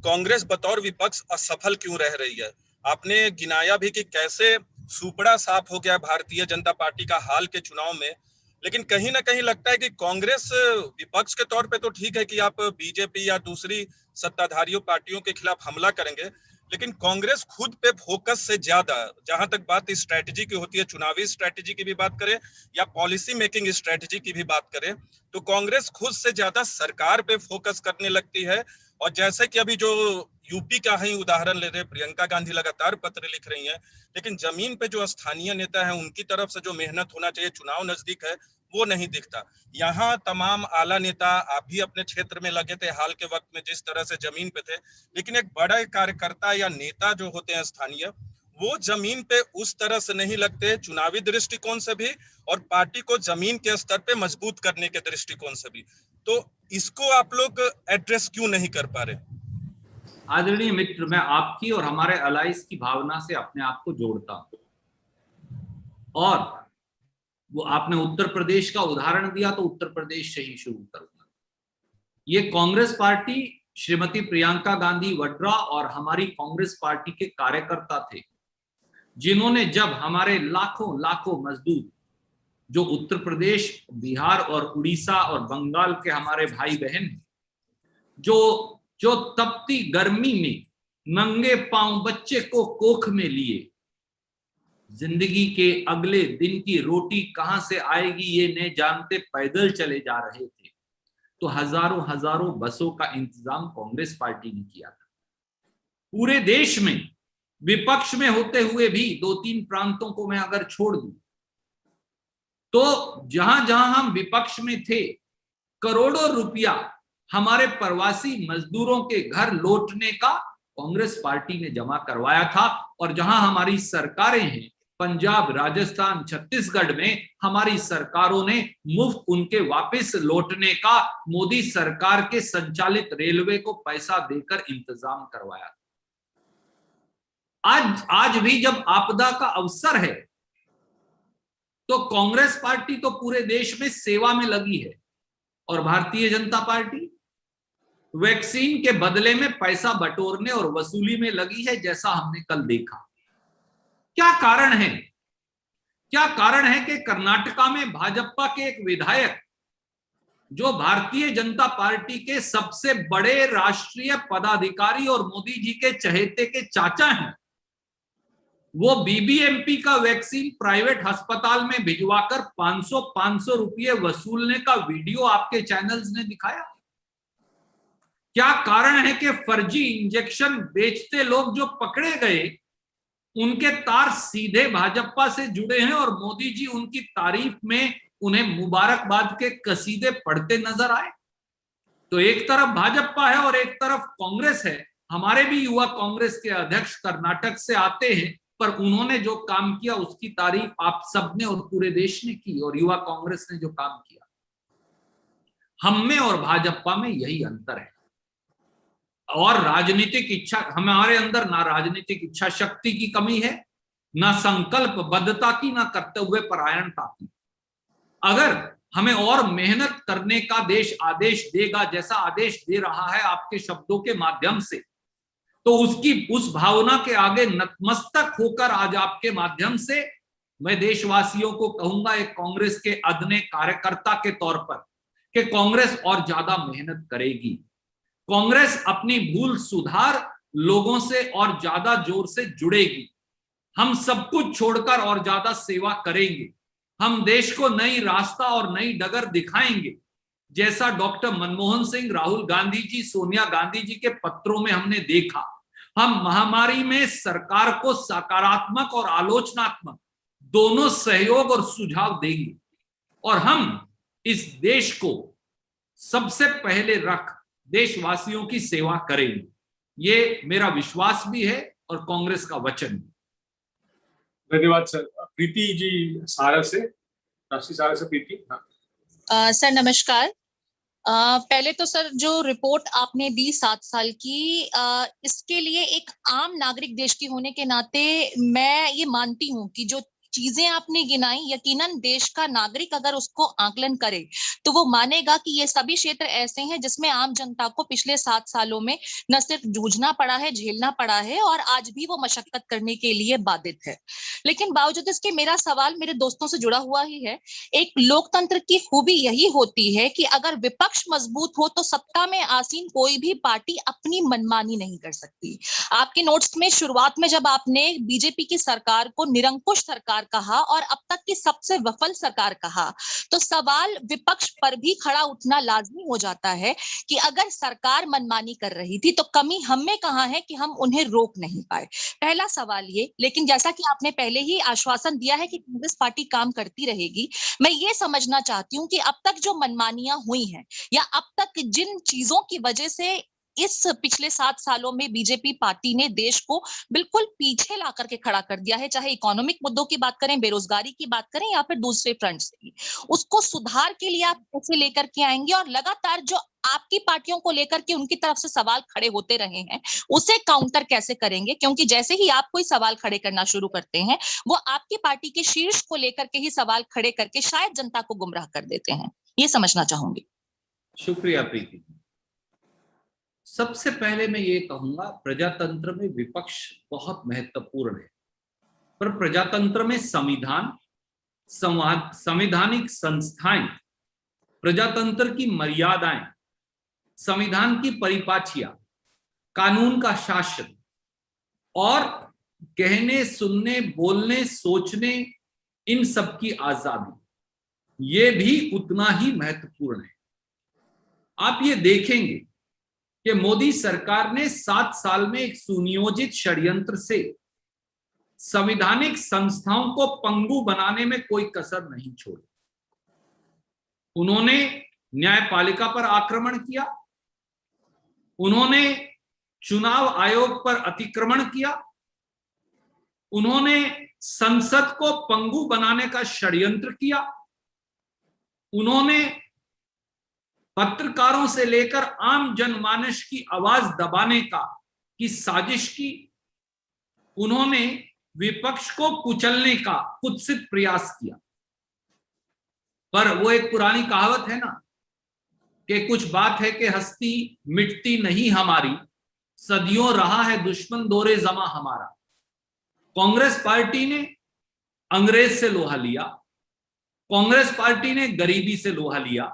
कांग्रेस बतौर विपक्ष असफल क्यों रह रही है. आपने गिनाया भी कि कैसे सुपड़ा साफ हो गया भारतीय जनता पार्टी का हाल के चुनाव में, लेकिन कहीं ना कहीं लगता है कि कांग्रेस विपक्ष के तौर पे तो ठीक है कि आप बीजेपी या दूसरी सत्ताधारियों पार्टियों के खिलाफ हमला करेंगे, लेकिन कांग्रेस खुद पे फोकस से ज्यादा, जहां तक बात स्ट्रेटेजी की होती है, चुनावी स्ट्रेटेजी की भी बात करें या पॉलिसी मेकिंग स्ट्रेटेजी की भी बात करें, तो कांग्रेस खुद से ज्यादा सरकार पे फोकस करने लगती है। और जैसे कि अभी जो यूपी का ही उदाहरण ले रहे, प्रियंका गांधी लगातार पत्र लिख रही हैं, लेकिन जमीन पे जो स्थानीय नेता हैं उनकी तरफ से जो मेहनत होना चाहिए, चुनाव नजदीक है, वो नहीं दिखता। यहाँ तमाम आला नेता, आप भी अपने क्षेत्र में लगे थे हाल के वक्त में जिस तरह से जमीन पे थे, लेकिन एक बड़ा कार्यकर्ता या नेता जो होते हैं स्थानीय, वो जमीन पे उस तरह से नहीं लगते, चुनावी दृष्टिकोण से भी और पार्टी को जमीन के स्तर पे मजबूत करने के दृष्टिकोण से भी। तो इसको आप लोग एड्रेस क्यों नहीं कर पा रहे? आदरणीय मित्र, मैं आपकी और हमारे अलाइस की भावना से अपने आप को जोड़ता हूं, और वो आपने उत्तर प्रदेश का उदाहरण दिया तो उत्तर प्रदेश से ही शुरू करूंगा। ये कांग्रेस पार्टी, श्रीमती प्रियंका गांधी वड्रा और हमारी कांग्रेस पार्टी के कार्यकर्ता थे, जिन्होंने जब हमारे लाखों लाखों मजदूर जो उत्तर प्रदेश, बिहार और उड़ीसा और बंगाल के हमारे भाई बहन जो तपती गर्मी में नंगे पांव बच्चे को कोख में लिए जिंदगी के अगले दिन की रोटी कहां से आएगी ये नहीं जानते पैदल चले जा रहे थे, तो हजारों हजारों बसों का इंतजाम कांग्रेस पार्टी ने किया था। पूरे देश में विपक्ष में होते हुए भी 2-3 प्रांतों को मैं अगर छोड़ दूं, तो जहां जहां हम विपक्ष में थे, करोड़ों रुपया हमारे प्रवासी मजदूरों के घर लौटने का कांग्रेस पार्टी ने जमा करवाया था। और जहां हमारी सरकारें हैं, पंजाब, राजस्थान, छत्तीसगढ़ में हमारी सरकारों ने मुफ्त उनके वापस लौटने का मोदी सरकार के संचालित रेलवे को पैसा देकर इंतजाम करवाया। आज भी जब आपदा का अवसर है, तो कांग्रेस पार्टी तो पूरे देश में सेवा में लगी है, और भारतीय जनता पार्टी वैक्सीन के बदले में पैसा बटोरने और वसूली में लगी है, जैसा हमने कल देखा। क्या कारण है? क्या कारण है कि कर्नाटका में भाजपा के एक विधायक, जो भारतीय जनता पार्टी के सबसे बड़े राष्ट्रीय पदाधिकारी और मोदी जी के चहेते के चाचा हैं, वो बीबीएमपी का वैक्सीन प्राइवेट अस्पताल में भिजवाकर 500 रुपये वसूलने का वीडियो आपके चैनल्स ने दिखाया। क्या कारण है कि फर्जी इंजेक्शन बेचते लोग जो पकड़े गए, उनके तार सीधे भाजपा से जुड़े हैं और मोदी जी उनकी तारीफ में उन्हें मुबारकबाद के कसीदे पढ़ते नजर आए? तो एक तरफ भाजपा है और एक तरफ कांग्रेस है। हमारे भी युवा कांग्रेस के अध्यक्ष कर्नाटक से आते हैं, पर उन्होंने जो काम किया उसकी तारीफ आप सबने और पूरे देश ने की, और युवा कांग्रेस ने जो काम किया, हम में और भाजपा में यही अंतर है। और राजनीतिक इच्छा, हमारे अंदर ना राजनीतिक इच्छा शक्ति की कमी है, ना संकल्पबद्धता की, ना कर्तव्य परायणता की। अगर हमें और मेहनत करने का देश आदेश देगा, जैसा आदेश दे रहा है आपके शब्दों के माध्यम से, तो उस भावना के आगे नतमस्तक होकर आज आपके माध्यम से मैं देशवासियों को कहूंगा, एक कांग्रेस के अदने कार्यकर्ता के तौर पर, कि कांग्रेस और ज्यादा मेहनत करेगी। कांग्रेस अपनी भूल सुधार लोगों से और ज्यादा जोर से जुड़ेगी। हम सब कुछ छोड़कर और ज्यादा सेवा करेंगे। हम देश को नई रास्ता और नई डगर दिखाएंगे, जैसा डॉक्टर मनमोहन सिंह, राहुल गांधी जी, सोनिया गांधी जी के पत्रों में हमने देखा। हम महामारी में सरकार को सकारात्मक और आलोचनात्मक दोनों सहयोग और सुझाव देंगे, और हम इस देश को सबसे पहले रख देशवासियों की सेवा करेंगे। ये मेरा विश्वास भी है और कांग्रेस का वचन भी। धन्यवाद सर। प्रीति जी सारा से, राष्ट्रीय सारा से प्रीति। सर नमस्कार। पहले तो सर जो रिपोर्ट आपने दी 7 साल की, इसके लिए एक आम नागरिक देश की होने के नाते मैं ये मानती हूँ कि जो चीजें आपने गिनाई, यकीनन देश का नागरिक अगर उसको आकलन करे तो वो मानेगा कि ये सभी क्षेत्र ऐसे हैं जिसमें आम जनता को पिछले 7 सालों में न सिर्फ जूझना पड़ा है, झेलना पड़ा है और आज भी वो मशक्कत करने के लिए बाधित है। लेकिन बावजूद इसके मेरा सवाल मेरे दोस्तों से जुड़ा हुआ ही है। एक लोकतंत्र की खूबी यही होती है कि अगर विपक्ष मजबूत हो तो सत्ता में आसीन कोई भी पार्टी अपनी मनमानी नहीं कर सकती। आपके नोट्स में शुरुआत में जब आपने बीजेपी की सरकार को निरंकुश सरकार कहा और अब तक की सबसे विफल सरकार कहा, तो सवाल विपक्ष पर भी खड़ा उठना लाजमी हो जाता है कि अगर सरकार मनमानी कर रही थी तो कमी हम में कहां है कि हम उन्हें रोक नहीं पाए। पहला सवाल ये। लेकिन जैसा कि आपने पहले ही आश्वासन दिया है कि कांग्रेस पार्टी काम करती रहेगी, मैं ये समझना चाहती हूं कि अब तक जो मनमानियां हुई हैं या अब तक जिन चीजों की वजह से इस पिछले 7 सालों में बीजेपी पार्टी ने देश को बिल्कुल पीछे ला करके खड़ा कर दिया है, चाहे इकोनॉमिक मुद्दों की बात करें, बेरोजगारी की बात करें या फिर दूसरे फ्रंट से, उसको सुधार के लिए आप कैसे लेकर के आएंगे और लगातार जो आपकी पार्टियों को लेकर के उनकी तरफ से सवाल खड़े होते रहे हैं उसे काउंटर कैसे करेंगे? क्योंकि जैसे ही आप कोई सवाल खड़े करना शुरू करते हैं वो आपकी पार्टी के शीर्ष को लेकर के ही सवाल खड़े करके शायद जनता को गुमराह कर देते हैं। ये समझना चाहूंगी। शुक्रिया प्रीति। सबसे पहले मैं ये कहूंगा, प्रजातंत्र में विपक्ष बहुत महत्वपूर्ण है, पर प्रजातंत्र में संविधान, संवैधानिक संस्थाएं, प्रजातंत्र की मर्यादाएं, संविधान की परिपाटियां, कानून का शासन और कहने, सुनने, बोलने, सोचने, इन सब की आजादी, ये भी उतना ही महत्वपूर्ण है। आप ये देखेंगे कि मोदी सरकार ने 7 साल में एक सुनियोजित षड्यंत्र से संवैधानिक संस्थाओं को पंगु बनाने में कोई कसर नहीं छोड़ी। उन्होंने न्यायपालिका पर आक्रमण किया, उन्होंने चुनाव आयोग पर अतिक्रमण किया, उन्होंने संसद को पंगु बनाने का षड्यंत्र किया, उन्होंने पत्रकारों से लेकर आम जनमानस की आवाज दबाने की साजिश की, उन्होंने विपक्ष को कुचलने का कुत्सित प्रयास किया। पर वो एक पुरानी कहावत है ना कि कुछ बात है कि हस्ती मिटती नहीं हमारी, सदियों रहा है दुश्मन दौरे जमा हमारा। कांग्रेस पार्टी ने अंग्रेज से लोहा लिया, कांग्रेस पार्टी ने गरीबी से लोहा लिया,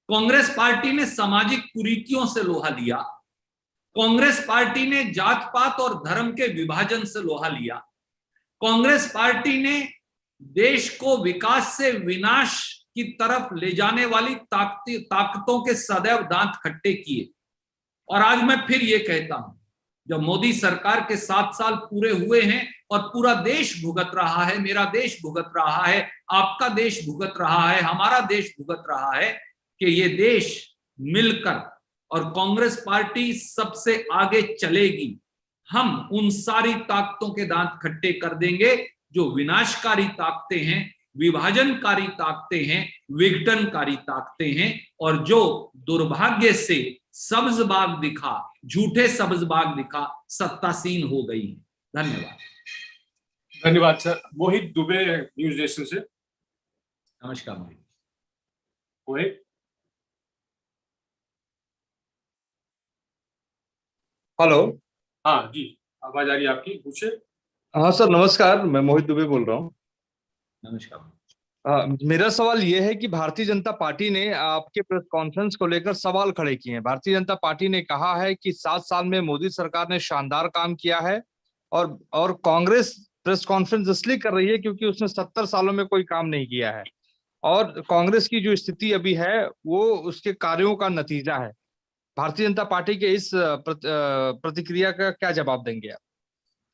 कांग्रेस पार्टी ने सामाजिक कुरीतियों से लोहा लिया, कांग्रेस पार्टी ने जात पात और धर्म के विभाजन से लोहा लिया, कांग्रेस पार्टी ने देश को विकास से विनाश की तरफ ले जाने वाली ताकतों के सदैव दांत खट्टे किए। और आज मैं फिर ये कहता हूं, जब मोदी सरकार के 7 साल पूरे हुए हैं और पूरा देश भुगत रहा है, मेरा देश भुगत रहा है, आपका देश भुगत रहा है, हमारा देश भुगत रहा है, कि ये देश मिलकर और कांग्रेस पार्टी सबसे आगे चलेगी, हम उन सारी ताकतों के दांत खट्टे कर देंगे जो विनाशकारी ताकतें हैं, विभाजनकारी ताकतें हैं, विघटनकारी ताकतें हैं, और जो दुर्भाग्य से सब्ज बाग दिखा, झूठे सब्ज बाग दिखा, सत्तासीन हो गई है। धन्यवाद। धन्यवाद सर। मोहित दुबे, न्यूज नेशन से। नमस्कार मोहित। मोहित, हेलो। हाँ जी, आवाज आ रही है आपकी, पूछे। हाँ सर, नमस्कार, मैं मोहित दुबे बोल रहा हूँ। नमस्कार। मेरा सवाल ये है कि भारतीय जनता पार्टी ने आपके प्रेस कॉन्फ्रेंस को लेकर सवाल खड़े किए हैं। भारतीय जनता पार्टी ने कहा है कि 7 साल में मोदी सरकार ने शानदार काम किया है, और कांग्रेस प्रेस कॉन्फ्रेंस इसलिए कर रही है क्योंकि उसने 70 सालों में कोई काम नहीं किया है, और कांग्रेस की जो स्थिति अभी है वो उसके कार्यों का नतीजा है। भारतीय जनता पार्टी के इस प्रतिक्रिया का क्या जवाब देंगे आप?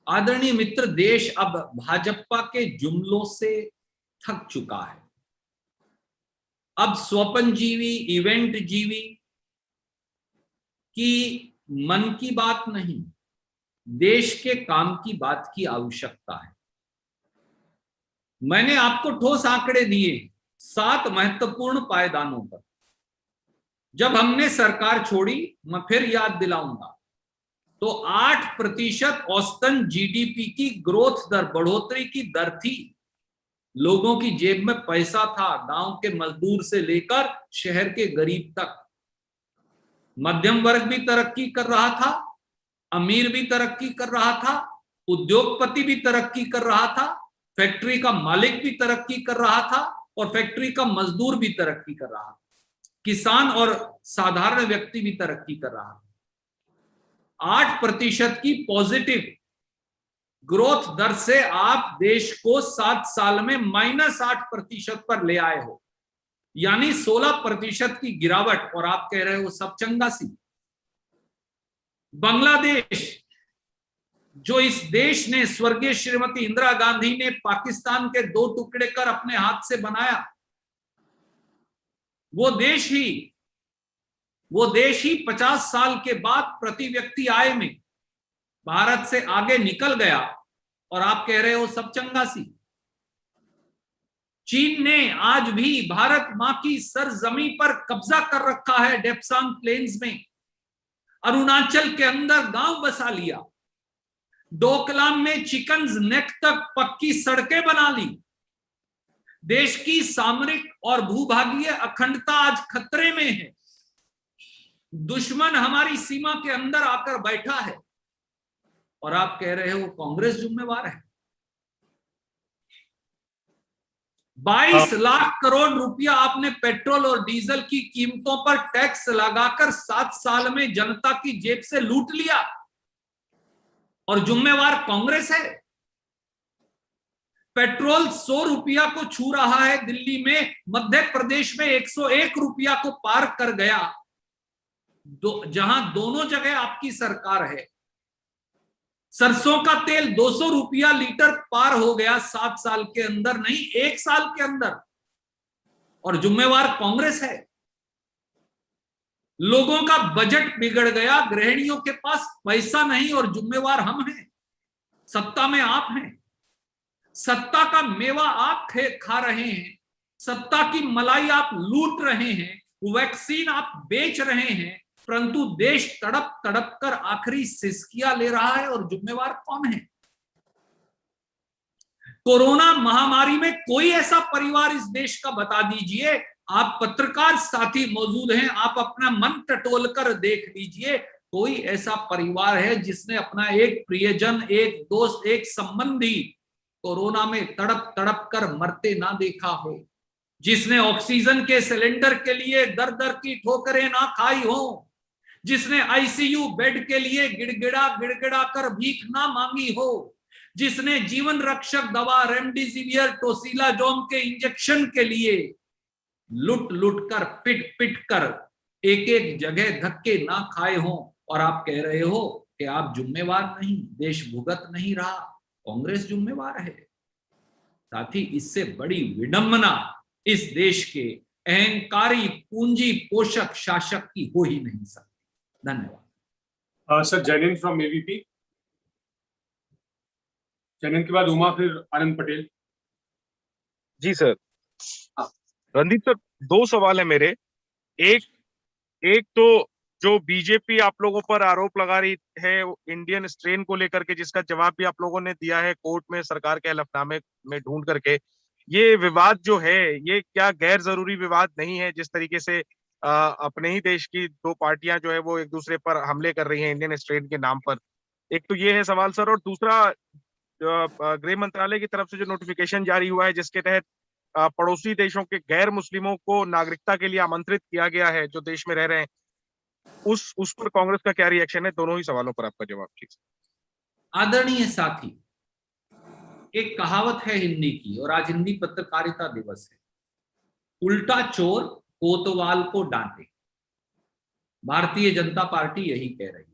आदरणीय मित्र, देश अब भाजपा के जुमलों से थक चुका है। अब स्वपन जीवी, इवेंट जीवी की मन की बात नहीं, देश के काम की बात की आवश्यकता है। मैंने आपको ठोस आंकड़े दिए 7 महत्वपूर्ण पायदानों पर। जब हमने सरकार छोड़ी, मैं फिर याद दिलाऊंगा, तो 8% औसतन जीडीपी की ग्रोथ दर, बढ़ोतरी की दर थी। लोगों की जेब में पैसा था, गांव के मजदूर से लेकर शहर के गरीब तक। मध्यम वर्ग भी तरक्की कर रहा था, अमीर भी तरक्की कर रहा था, उद्योगपति भी तरक्की कर रहा था, फैक्ट्री का मालिक भी तरक्की कर रहा था और फैक्ट्री का मजदूर भी तरक्की कर रहा था, किसान और साधारण व्यक्ति भी तरक्की कर रहा था। 8% की पॉजिटिव ग्रोथ दर से आप देश को 7 साल में -8% पर ले आए हो, यानी 16% की गिरावट, और आप कह रहे हो सब चंगासी। बांग्लादेश, जो इस देश ने स्वर्गीय श्रीमती इंदिरा गांधी ने पाकिस्तान के 2 टुकड़े कर अपने हाथ से बनाया, वो देश ही 50 साल के बाद प्रति व्यक्ति आय में भारत से आगे निकल गया, और आप कह रहे हो सब चंगासी। चीन ने आज भी भारत मां की सरजमी पर कब्जा कर रखा है, डेप्सांग प्लेन्स में, अरुणाचल के अंदर गांव बसा लिया, डोकलाम में चिकन्स नेक तक पक्की सड़कें बना ली। देश की सामरिक और भूभागीय अखंडता आज खतरे में है। दुश्मन हमारी सीमा के अंदर आकर बैठा है, और आप कह रहे हो कांग्रेस जिम्मेवार है। 22 लाख करोड़ रुपया आपने पेट्रोल और डीजल की कीमतों पर टैक्स लगाकर 7 साल में जनता की जेब से लूट लिया, और जिम्मेवार कांग्रेस है। पेट्रोल 100 रुपया को छू रहा है दिल्ली में, मध्य प्रदेश में 101 रुपया को पार कर गया, जहां दोनों जगह आपकी सरकार है। सरसों का तेल 200 रुपया लीटर पार हो गया 7 साल के अंदर, नहीं 1 साल के अंदर, और जिम्मेवार कांग्रेस है। लोगों का बजट बिगड़ गया, गृहिणियों के पास पैसा नहीं, और जिम्मेवार हम हैं। सत्ता में आप हैं, सत्ता का मेवा आप खा रहे हैं, सत्ता की मलाई आप लूट रहे हैं, वैक्सीन आप बेच रहे हैं, परंतु देश तड़प तड़प कर आखिरी सिसकियां ले रहा है, और जिम्मेवार कौन है? कोरोना महामारी में कोई ऐसा परिवार इस देश का बता दीजिए, आप पत्रकार साथी मौजूद हैं, आप अपना मन टटोल कर देख लीजिए, कोई ऐसा परिवार है जिसने अपना एक प्रियजन, एक दोस्त, एक संबंधी कोरोना में तड़प तड़प कर मरते ना देखा हो, जिसने ऑक्सीजन के सिलेंडर के लिए दर दर की ठोकरें ना खाई हो, जिसने आईसीयू बेड के लिए गिड़गिड़ा गिड़गिड़ा कर भीख ना मांगी हो, जिसने जीवन रक्षक दवा रेमडेसिविर, टोसिलाजोम के इंजेक्शन के लिए लुट लुट कर, पिट पिट कर एक एक जगह धक्के ना खाए हो, और आप कह रहे हो कि आप जिम्मेवार नहीं, देश भुगत नहीं रहा, कांग्रेस जिम्मेवार है। साथ ही इससे बड़ी विडंबना इस देश के अहंकारी पूंजी पोषक शासक की हो ही नहीं सकती। धन्यवाद। Sir, Janine from ABP. Janine के बाद उमा, फिर आनंद पटेल। जी सर। रणदीप सर, 2 सवाल है मेरे। एक तो जो बीजेपी आप लोगों पर आरोप लगा रही है इंडियन स्ट्रेन को लेकर के, जिसका जवाब भी आप लोगों ने दिया है कोर्ट में सरकार के हलफनामे में ढूंढ करके, ये विवाद जो है ये क्या गैर जरूरी विवाद नहीं है? जिस तरीके से अपने ही देश की 2 पार्टियां जो है वो एक दूसरे पर हमले कर रही हैं इंडियन स्ट्रेन के नाम पर। एक तो ये है सवाल सर, और दूसरा गृह मंत्रालय की तरफ से जो नोटिफिकेशन जारी हुआ है जिसके तहत पड़ोसी देशों के गैर मुस्लिमों को नागरिकता के लिए आमंत्रित किया गया है जो देश में रह रहे हैं, उस पर कांग्रेस का क्या रिएक्शन है? दोनों ही सवालों पर आपका जवाब प्लीज। आदरणीय साथी, एक कहावत है हिंदी की, और आज हिंदी पत्रकारिता दिवस है, उल्टा चोर कोतवाल को डांटे। भारतीय जनता पार्टी यही कह रही है।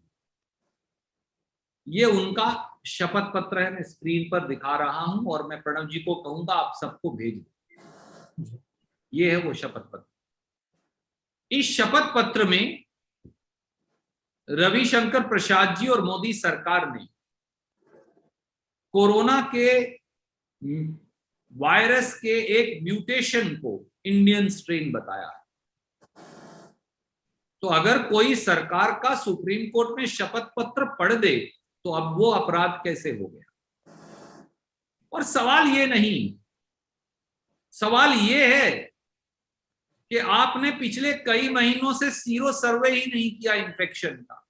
ये उनका शपथ पत्र है, मैं स्क्रीन पर दिखा रहा हूं, और मैं प्रणव जी को कहूंगा आप सबको भेज दो। ये है वो शपथ पत्र। इस शपथ पत्र में रविशंकर प्रसाद जी और मोदी सरकार ने कोरोना के वायरस के एक म्यूटेशन को इंडियन स्ट्रेन बताया है। तो अगर कोई सरकार का सुप्रीम कोर्ट में शपथ पत्र पढ़ दे तो अब वो अपराध कैसे हो गया? और सवाल ये नहीं सवाल ये है कि आपने पिछले कई महीनों से सीरो सर्वे ही नहीं किया इन्फेक्शन का।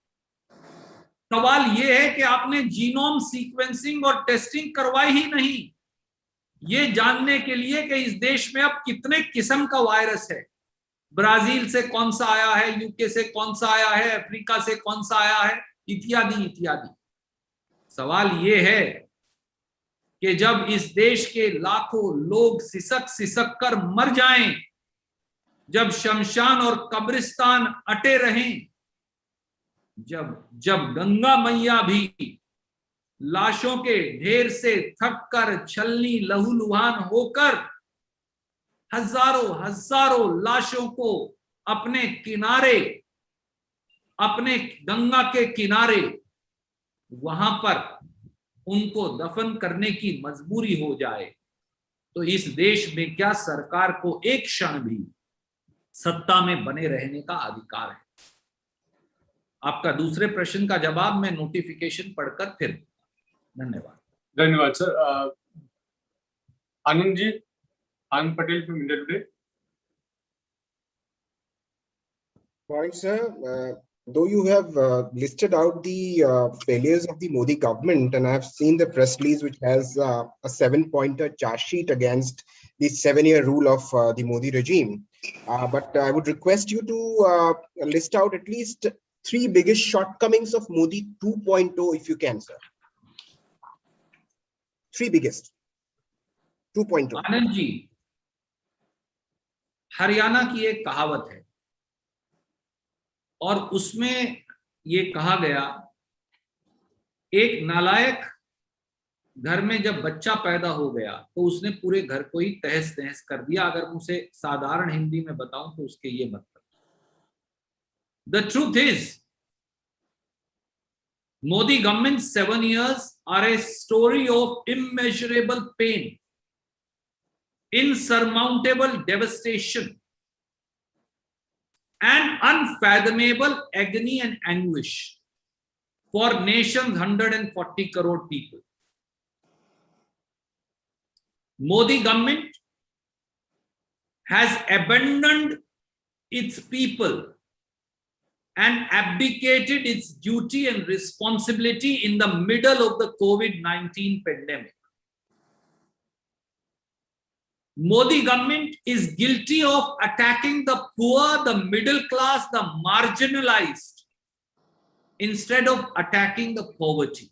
सवाल ये है कि आपने जीनोम सीक्वेंसिंग और टेस्टिंग करवाई ही नहीं, ये जानने के लिए कि इस देश में अब कितने किस्म का वायरस है, ब्राजील से कौन सा आया है, यूके से कौन सा आया है, अफ्रीका से कौन सा आया है, इत्यादि इत्यादि। सवाल ये है कि जब इस देश के लाखों लोग सिसक सिसक कर मर जाएं, जब शमशान और कब्रिस्तान अटे रहें, जब गंगा मैया भी लाशों के ढेर से थक कर छलनी लहूलुहान होकर हजारों हजारों लाशों को अपने किनारे, अपने गंगा के किनारे वहां पर उनको दफन करने की मजबूरी हो जाए, तो इस देश में क्या सरकार को एक क्षण भी सत्ता में बने रहने का अधिकार है? आपका दूसरे प्रश्न का जवाब मैं नोटिफिकेशन पढ़कर फिर। धन्यवाद। धन्यवाद sir. Anand ji, Anand Patel from India Today. Morning, sir. Though you have listed out the failures of the Modi government, and I have seen the press release which has a 7-pointer charge sheet against the 7-year rule of the Modi regime. But I would request you to list out at least 3 biggest shortcomings of Modi 2.0 if you can, sir. 3 biggest. 2.0. Anand ji, Haryana की एक कहावत है और उसमें ये कहा गया, एक नालायक घर में जब बच्चा पैदा हो गया तो उसने पूरे घर को ही तहस नहस कर दिया। अगर मैं उसे साधारण हिंदी में बताऊं तो उसके ये मतलब, the truth is Modi government's 7 years are a story of immeasurable pain, insurmountable devastation, and unfathomable agony and anguish for nation's 140 crore people. Modi government has abandoned its people and abdicated its duty and responsibility in the middle of the COVID-19 pandemic. Modi government is guilty of attacking the poor, the middle class, the marginalized, instead of attacking the poverty.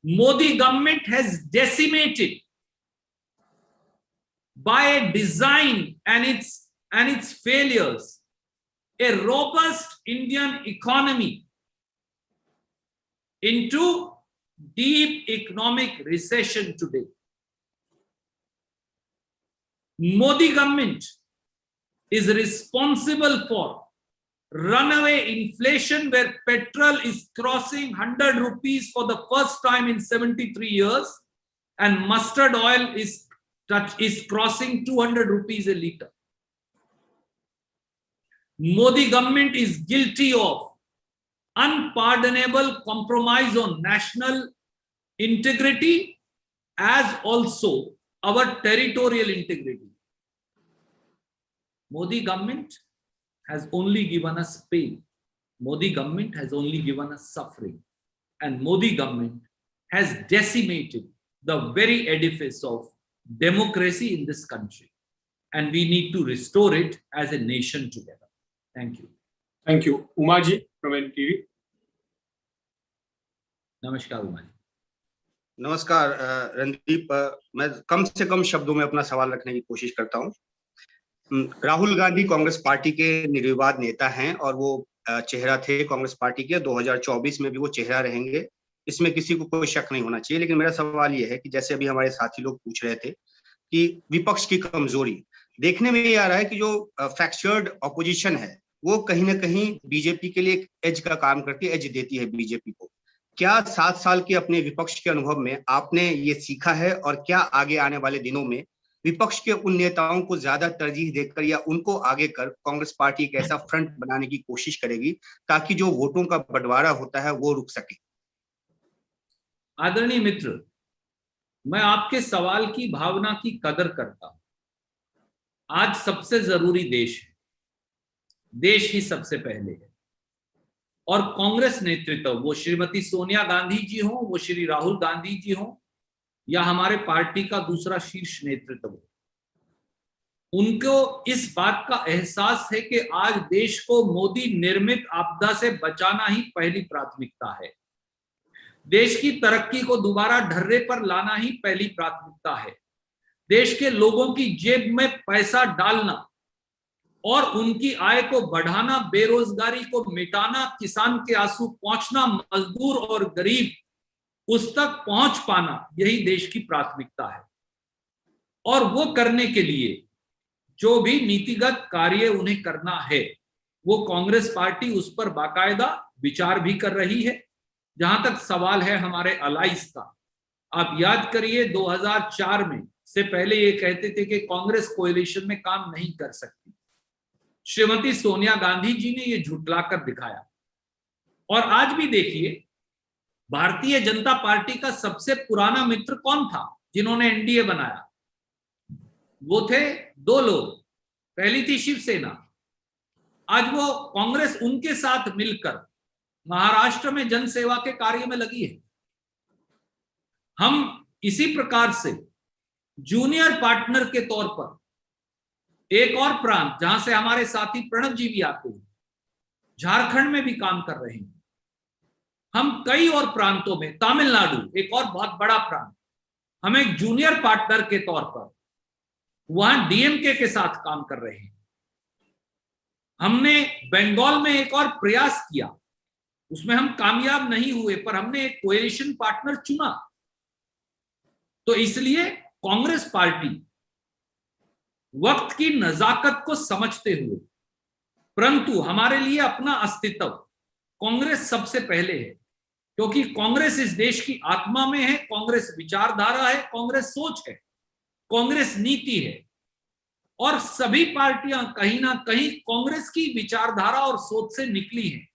Modi government has decimated by a design and its failures a robust Indian economy into deep economic recession today. Modi government is responsible for runaway inflation, where petrol is crossing 100 rupees for the first time in 73 years and mustard oil is crossing 200 rupees a liter. Modi government is guilty of unpardonable compromise on national integrity as also our territorial integrity. Modi government has only given us pain. Modi government has only given us suffering. And Modi government has decimated the very edifice of democracy in this country. And we need to restore it as a nation together. Thank you. Thank you. Umaji from NTV. नमस्कार उमा जी। नमस्कार रणदीप, मैं कम से कम शब्दों में अपना सवाल रखने की कोशिश करता हूं। राहुल गांधी कांग्रेस पार्टी के निर्विवाद नेता हैं और वो चेहरा थे कांग्रेस पार्टी के, 2024 में भी वो चेहरा रहेंगे, इसमें किसी को कोई शक नहीं होना चाहिए। लेकिन मेरा सवाल ये है कि जैसे अभी हमारे साथी लोग पूछ रहे थे कि विपक्ष की कमजोरी देखने में ये आ रहा है कि जो फ्रैक्चर्ड ऑपोजिशन है वो कहीं ना कहीं बीजेपी के लिए एक एज का काम करती है, एज देती है बीजेपी को। क्या 7 साल के अपने विपक्ष के अनुभव में आपने ये सीखा है और क्या आगे आने वाले दिनों में विपक्ष के उन नेताओं को ज्यादा तरजीह देकर या उनको आगे कर कांग्रेस पार्टी एक ऐसा फ्रंट बनाने की कोशिश करेगी ताकि जो वोटों का बंटवारा होता है वो रुक सके? आदरणीय मित्र, मैं आपके सवाल की भावना की कदर करता हूं। आज सबसे जरूरी देश है, देश ही सबसे पहले है। और कांग्रेस नेतृत्व, वो श्रीमती सोनिया गांधी जी हो, वो श्री राहुल गांधी जी हो, या हमारे पार्टी का दूसरा शीर्ष नेतृत्व हो, उनको इस बात का एहसास है कि आज देश को मोदी निर्मित आपदा से बचाना ही पहली प्राथमिकता है। देश की तरक्की को दोबारा ढर्रे पर लाना ही पहली प्राथमिकता है। देश के लोगों की जेब में पैसा डालना और उनकी आय को बढ़ाना, बेरोजगारी को मिटाना, किसान के आंसू पहुंचना, मजदूर और गरीब उस तक पहुंच पाना, यही देश की प्राथमिकता है। और वो करने के लिए जो भी नीतिगत कार्य उन्हें करना है, वो कांग्रेस पार्टी उस पर बाकायदा विचार भी कर रही है। जहां तक सवाल है हमारे अलाइज का, आप याद करिए 2004 में से पहले ये कहते थे कि कांग्रेस कोएलिशन में काम नहीं कर सकती। श्रीमती सोनिया गांधी जी ने ये झुटलाकर दिखाया। और आज भी देखिए, भारतीय जनता पार्टी का सबसे पुराना मित्र कौन था जिन्होंने एनडीए बनाया? वो थे दो लोग। पहली थी शिवसेना, आज वो कांग्रेस उनके साथ मिलकर महाराष्ट्र में जनसेवा के कार्य में लगी है। हम इसी प्रकार से जूनियर पार्टनर के तौर पर एक और प्रांत, जहां से हमारे साथी प्रणब जी भी आते हैं, झारखंड में भी काम कर रहे हैं। हम कई और प्रांतों में, तमिलनाडु एक और बहुत बड़ा प्रांत, हम एक जूनियर पार्टनर के तौर पर वहां डीएमके के साथ काम कर रहे हैं। हमने बंगाल में एक और प्रयास किया, उसमें हम कामयाब नहीं हुए, पर हमने एक कोएलिशन पार्टनर चुना। तो इसलिए कांग्रेस पार्टी वक्त की नजाकत को समझते हुए, परंतु हमारे लिए अपना अस्तित्व, कांग्रेस सबसे पहले है, क्योंकि कांग्रेस इस देश की आत्मा में है, कांग्रेस विचारधारा है, कांग्रेस सोच है, कांग्रेस नीति है। और सभी पार्टियां कहीं ना कहीं कांग्रेस की विचारधारा और सोच से निकली हैं।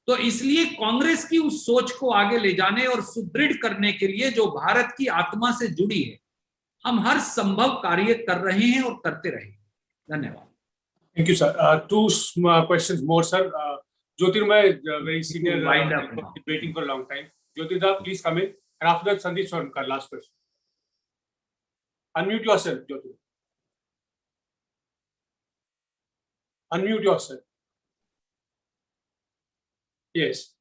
तो इसलिए कांग्रेस की उस सोच को आगे ले जाने और सुदृढ़ करने के लिए, जो भारत की आत्मा से जुड़ी है, हम हर संभव कार्य कर रहे हैं और करते रहेंगे। धन्यवाद। Thank you, sir. Two questions more, sir. Jyotirmay, very senior, waiting for a long time. Jyotirda, please come in. And after that, Sandeep Swarnkar, last question. Unmute yourself, Jyotirmay. Unmute yourself. Yes.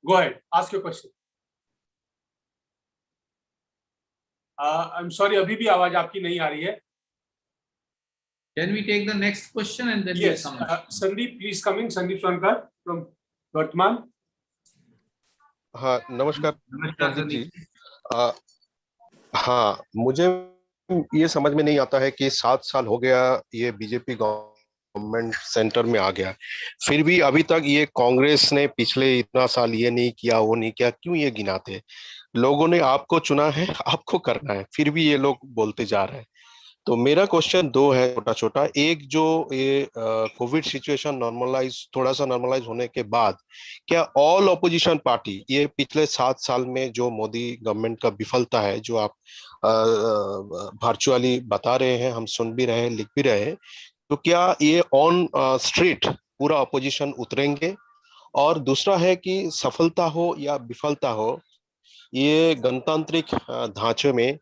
Go ahead. Ask your question. I'm sorry, अभी भी आवाज आपकी नहीं आ रही है. Can we take the next question and then yes, we'll come? Sandeep, please come in. Sandeep Swarnkar from Vartman. हाँ, नमस्कार संदीप जी। हाँ, मुझे ये समझ में नहीं आता है कि 7 साल हो गया ये बीजेपी गवर्नमेंट सेंटर में आ गया, फिर भी अभी तक ये कांग्रेस ने पिछले इतना साल ये नहीं किया, वो नहीं किया, क्यों ये गिनाते? लोगों ने आपको चुना है, आपको करना है, फिर भी ये लोग बोलते जा रहे हैं। तो मेरा क्वेश्चन 2 है, छोटा छोटा। एक, जो ये कोविड सिचुएशन थोड़ा सा नॉर्मलाइज होने के बाद, क्या ऑल ऑपोजिशन पार्टी, ये पिछले 7 साल में जो मोदी गवर्नमेंट का विफलता है, जो आप वर्चुअली बता रहे हैं, हम सुन भी रहे हैं, लिख भी रहे हैं, तो क्या ये ऑन स्ट्रीट पूरा ऑपोजिशन उतरेंगे? और दूसरा है कि सफलता हो या विफलता हो, ये गणतांत्रिक ढांचे में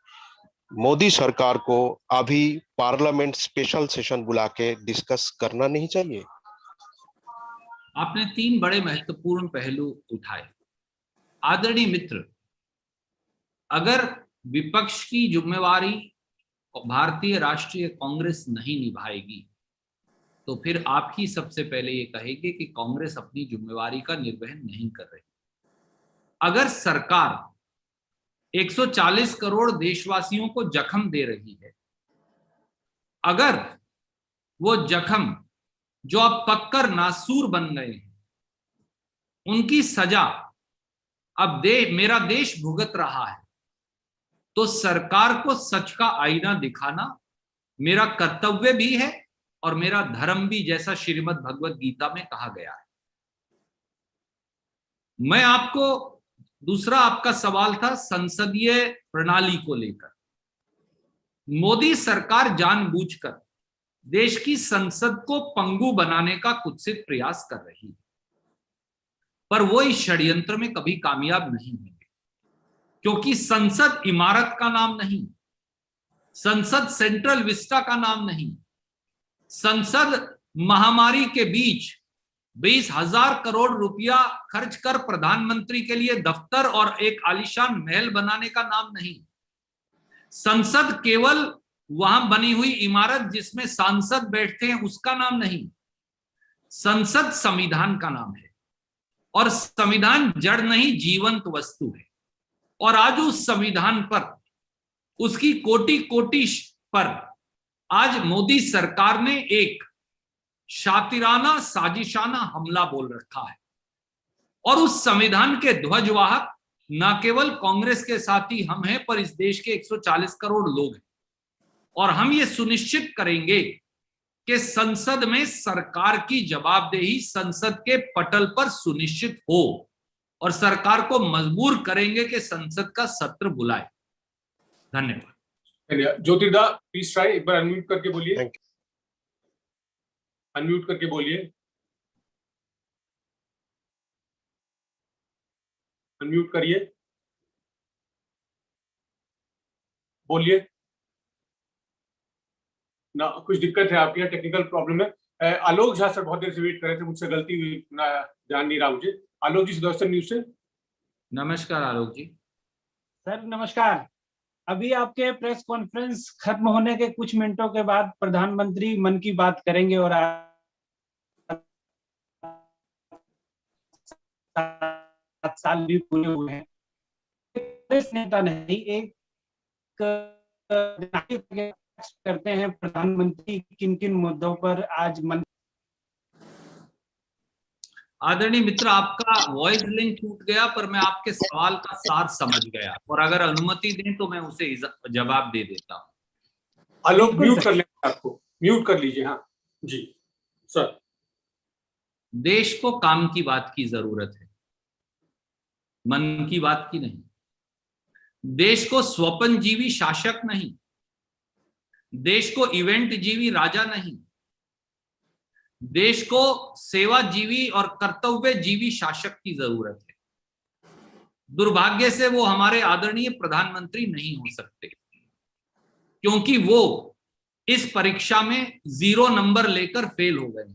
मोदी सरकार को अभी पार्लियामेंट स्पेशल सेशन बुला के डिस्कस करना नहीं चाहिए? आपने 3 बड़े महत्वपूर्ण पहलू उठाए। आदरणीय मित्र, अगर विपक्ष की जिम्मेवारी भारतीय राष्ट्रीय कांग्रेस नहीं निभाएगी, तो फिर आप ही सबसे पहले ये कहेंगे कि कांग्रेस अपनी जिम्मेवारी का निर्वहन नहीं कर रही। अगर सरकार 140 करोड़ देशवासियों को जख्म दे रही है, अगर वो जख्म जो अब पककर नासूर बन गए हैं, उनकी सजा अब मेरा देश भुगत रहा है, तो सरकार को सच का आईना दिखाना मेरा कर्तव्य भी है और मेरा धर्म भी, जैसा श्रीमद् भगवत गीता में कहा गया है। मैं आपको दूसरा आपका सवाल था संसदीय प्रणाली को लेकर। मोदी सरकार जानबूझकर देश की संसद को पंगु बनाने का कुत्सित प्रयास कर रही है, पर वो इस षड्यंत्र में कभी कामयाब नहीं होंगे, क्योंकि संसद इमारत का नाम नहीं, संसद सेंट्रल विस्टा का नाम नहीं, संसद महामारी के बीच 20,000 करोड़ रुपया खर्च कर प्रधानमंत्री के लिए दफ्तर और एक आलीशान महल बनाने का नाम नहीं, संसद केवल वहां बनी हुई इमारत जिसमें सांसद बैठते हैं उसका नाम नहीं, संसद संविधान का नाम है, और संविधान जड़ नहीं जीवंत वस्तु है। और आज उस संविधान पर, उसकी कोटि कोटि पर आज मोदी सरकार ने एक शातिराना साजिशाना हमला बोल रखा है, और उस संविधान के ध्वजवाहक न केवल कांग्रेस के साथी हम हैं, पर इस देश के 140 करोड़ लोग हैं। और हम ये सुनिश्चित करेंगे कि संसद में सरकार की जवाबदेही संसद के पटल पर सुनिश्चित हो, और सरकार को मजबूर करेंगे कि संसद का सत्र बुलाए। धन्यवाद। ज्योतिदा प्लीज ट्राई, एक बार अनम्यूट करके बोलिए। अनम्यूट करके बोलिए। अनम्यूट करिए, बोलिए ना। कुछ दिक्कत है आपके यहाँ, टेक्निकल प्रॉब्लम है। आलोक झा सर बहुत देर से वेट कर रहे थे, मुझसे गलती हुई, ध्यान नहीं रहा मुझे। आलोक जी सुदर्शन न्यूज से। नमस्कार आलोक जी। सर नमस्कार। अभी आपके प्रेस कॉन्फ्रेंस खत्म होने के कुछ मिनटों के बाद प्रधानमंत्री मन की बात करेंगे, और 7 साल भी पूरे हुए हैं। कांग्रेस नेता नहीं, एक करते हैं प्रधानमंत्री किन किन मुद्दों पर आज मन। आदरणीय मित्र, आपका वॉइस लिंक टूट गया, पर मैं आपके सवाल का सार समझ गया, और अगर अनुमति दें तो मैं उसे जवाब दे देता हूं। आलोक म्यूट कर लेंगे, आपको म्यूट कर लीजिए। हाँ जी सर। देश को काम की बात की जरूरत है, मन की बात की नहीं। देश को स्वप्नजीवी शासक नहीं, देश को इवेंट जीवी राजा नहीं, देश को सेवा जीवी और कर्तव्य जीवी शासक की जरूरत है। दुर्भाग्य से वो हमारे आदरणीय प्रधानमंत्री नहीं हो सकते, क्योंकि वो इस परीक्षा में 0 नंबर लेकर फेल हो गए।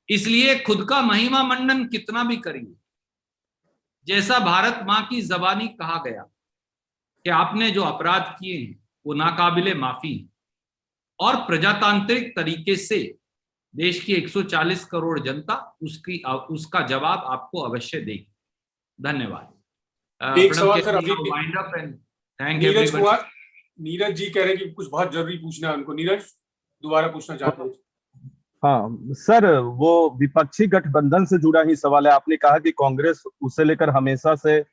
इसलिए खुद का महिमा मंडन कितना भी करिए, जैसा भारत मां की जबानी कहा गया कि आपने जो अपराध किए हैं वो नाकाबिले माफी है, और प्रजातांत्रिक तरीके से देश की 140 करोड़ जनता उसका जवाब आपको अवश्य देगी। धन्यवाद। एक सवाल सर अभी, नीरज जी कह रहे हैं कि कुछ बहुत जरूरी पूछना है उनको। नीरज दोबारा पूछना चाहते हैं। हाँ सर, वो विपक्षी गठबंधन से जुड़ा ही सवाल है। आपने कहा कि कांग्रेस उसे लेकर हमेशा से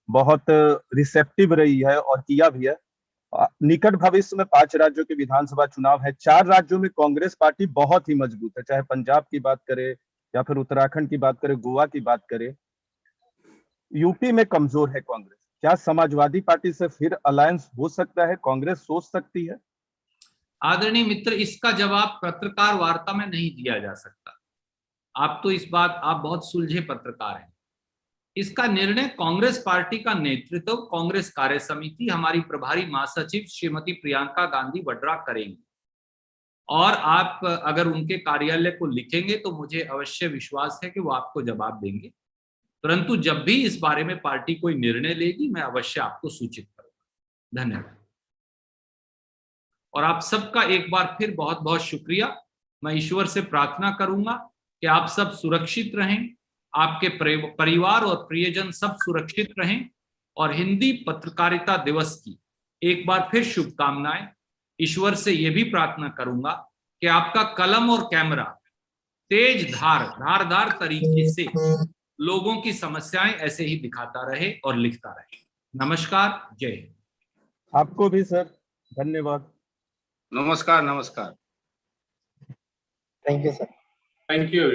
बहुत रिसेप्टिव रही है और किया भी है। निकट भविष्य में 5 राज्यों के विधानसभा चुनाव है। 4 राज्यों में कांग्रेस पार्टी बहुत ही मजबूत है, चाहे पंजाब की बात करे या फिर उत्तराखंड की बात करे, गोवा की बात करे। यूपी में कमजोर है कांग्रेस। क्या समाजवादी पार्टी से फिर अलायंस हो सकता है? कांग्रेस सोच सकती है? आदरणीय मित्र, इसका जवाब पत्रकार वार्ता में नहीं दिया जा सकता। आप बहुत सुलझे पत्रकार हैं। इसका निर्णय कांग्रेस पार्टी का नेतृत्व, कांग्रेस कार्य समिति, हमारी प्रभारी महासचिव श्रीमती प्रियंका गांधी वड्रा करेंगी। और आप अगर उनके कार्यालय को लिखेंगे तो मुझे अवश्य विश्वास है कि वो आपको जवाब देंगे। परंतु जब भी इस बारे में पार्टी कोई निर्णय लेगी, मैं अवश्य आपको सूचित करूंगा। धन्यवाद। और आप सबका एक बार फिर बहुत बहुत शुक्रिया। मैं ईश्वर से प्रार्थना करूंगा कि आप सब सुरक्षित रहें, आपके परिवार और प्रियजन सब सुरक्षित रहें, और हिंदी पत्रकारिता दिवस की एक बार फिर शुभकामनाएं। ईश्वर से यह भी प्रार्थना करूंगा कि आपका कलम और कैमरा तेज धारदार तरीके से लोगों की समस्याएं ऐसे ही दिखाता रहे और लिखता रहे। नमस्कार, जय हिंद। आपको भी सर धन्यवाद। नमस्कार। नमस्कार। Thank you sir. Thank you.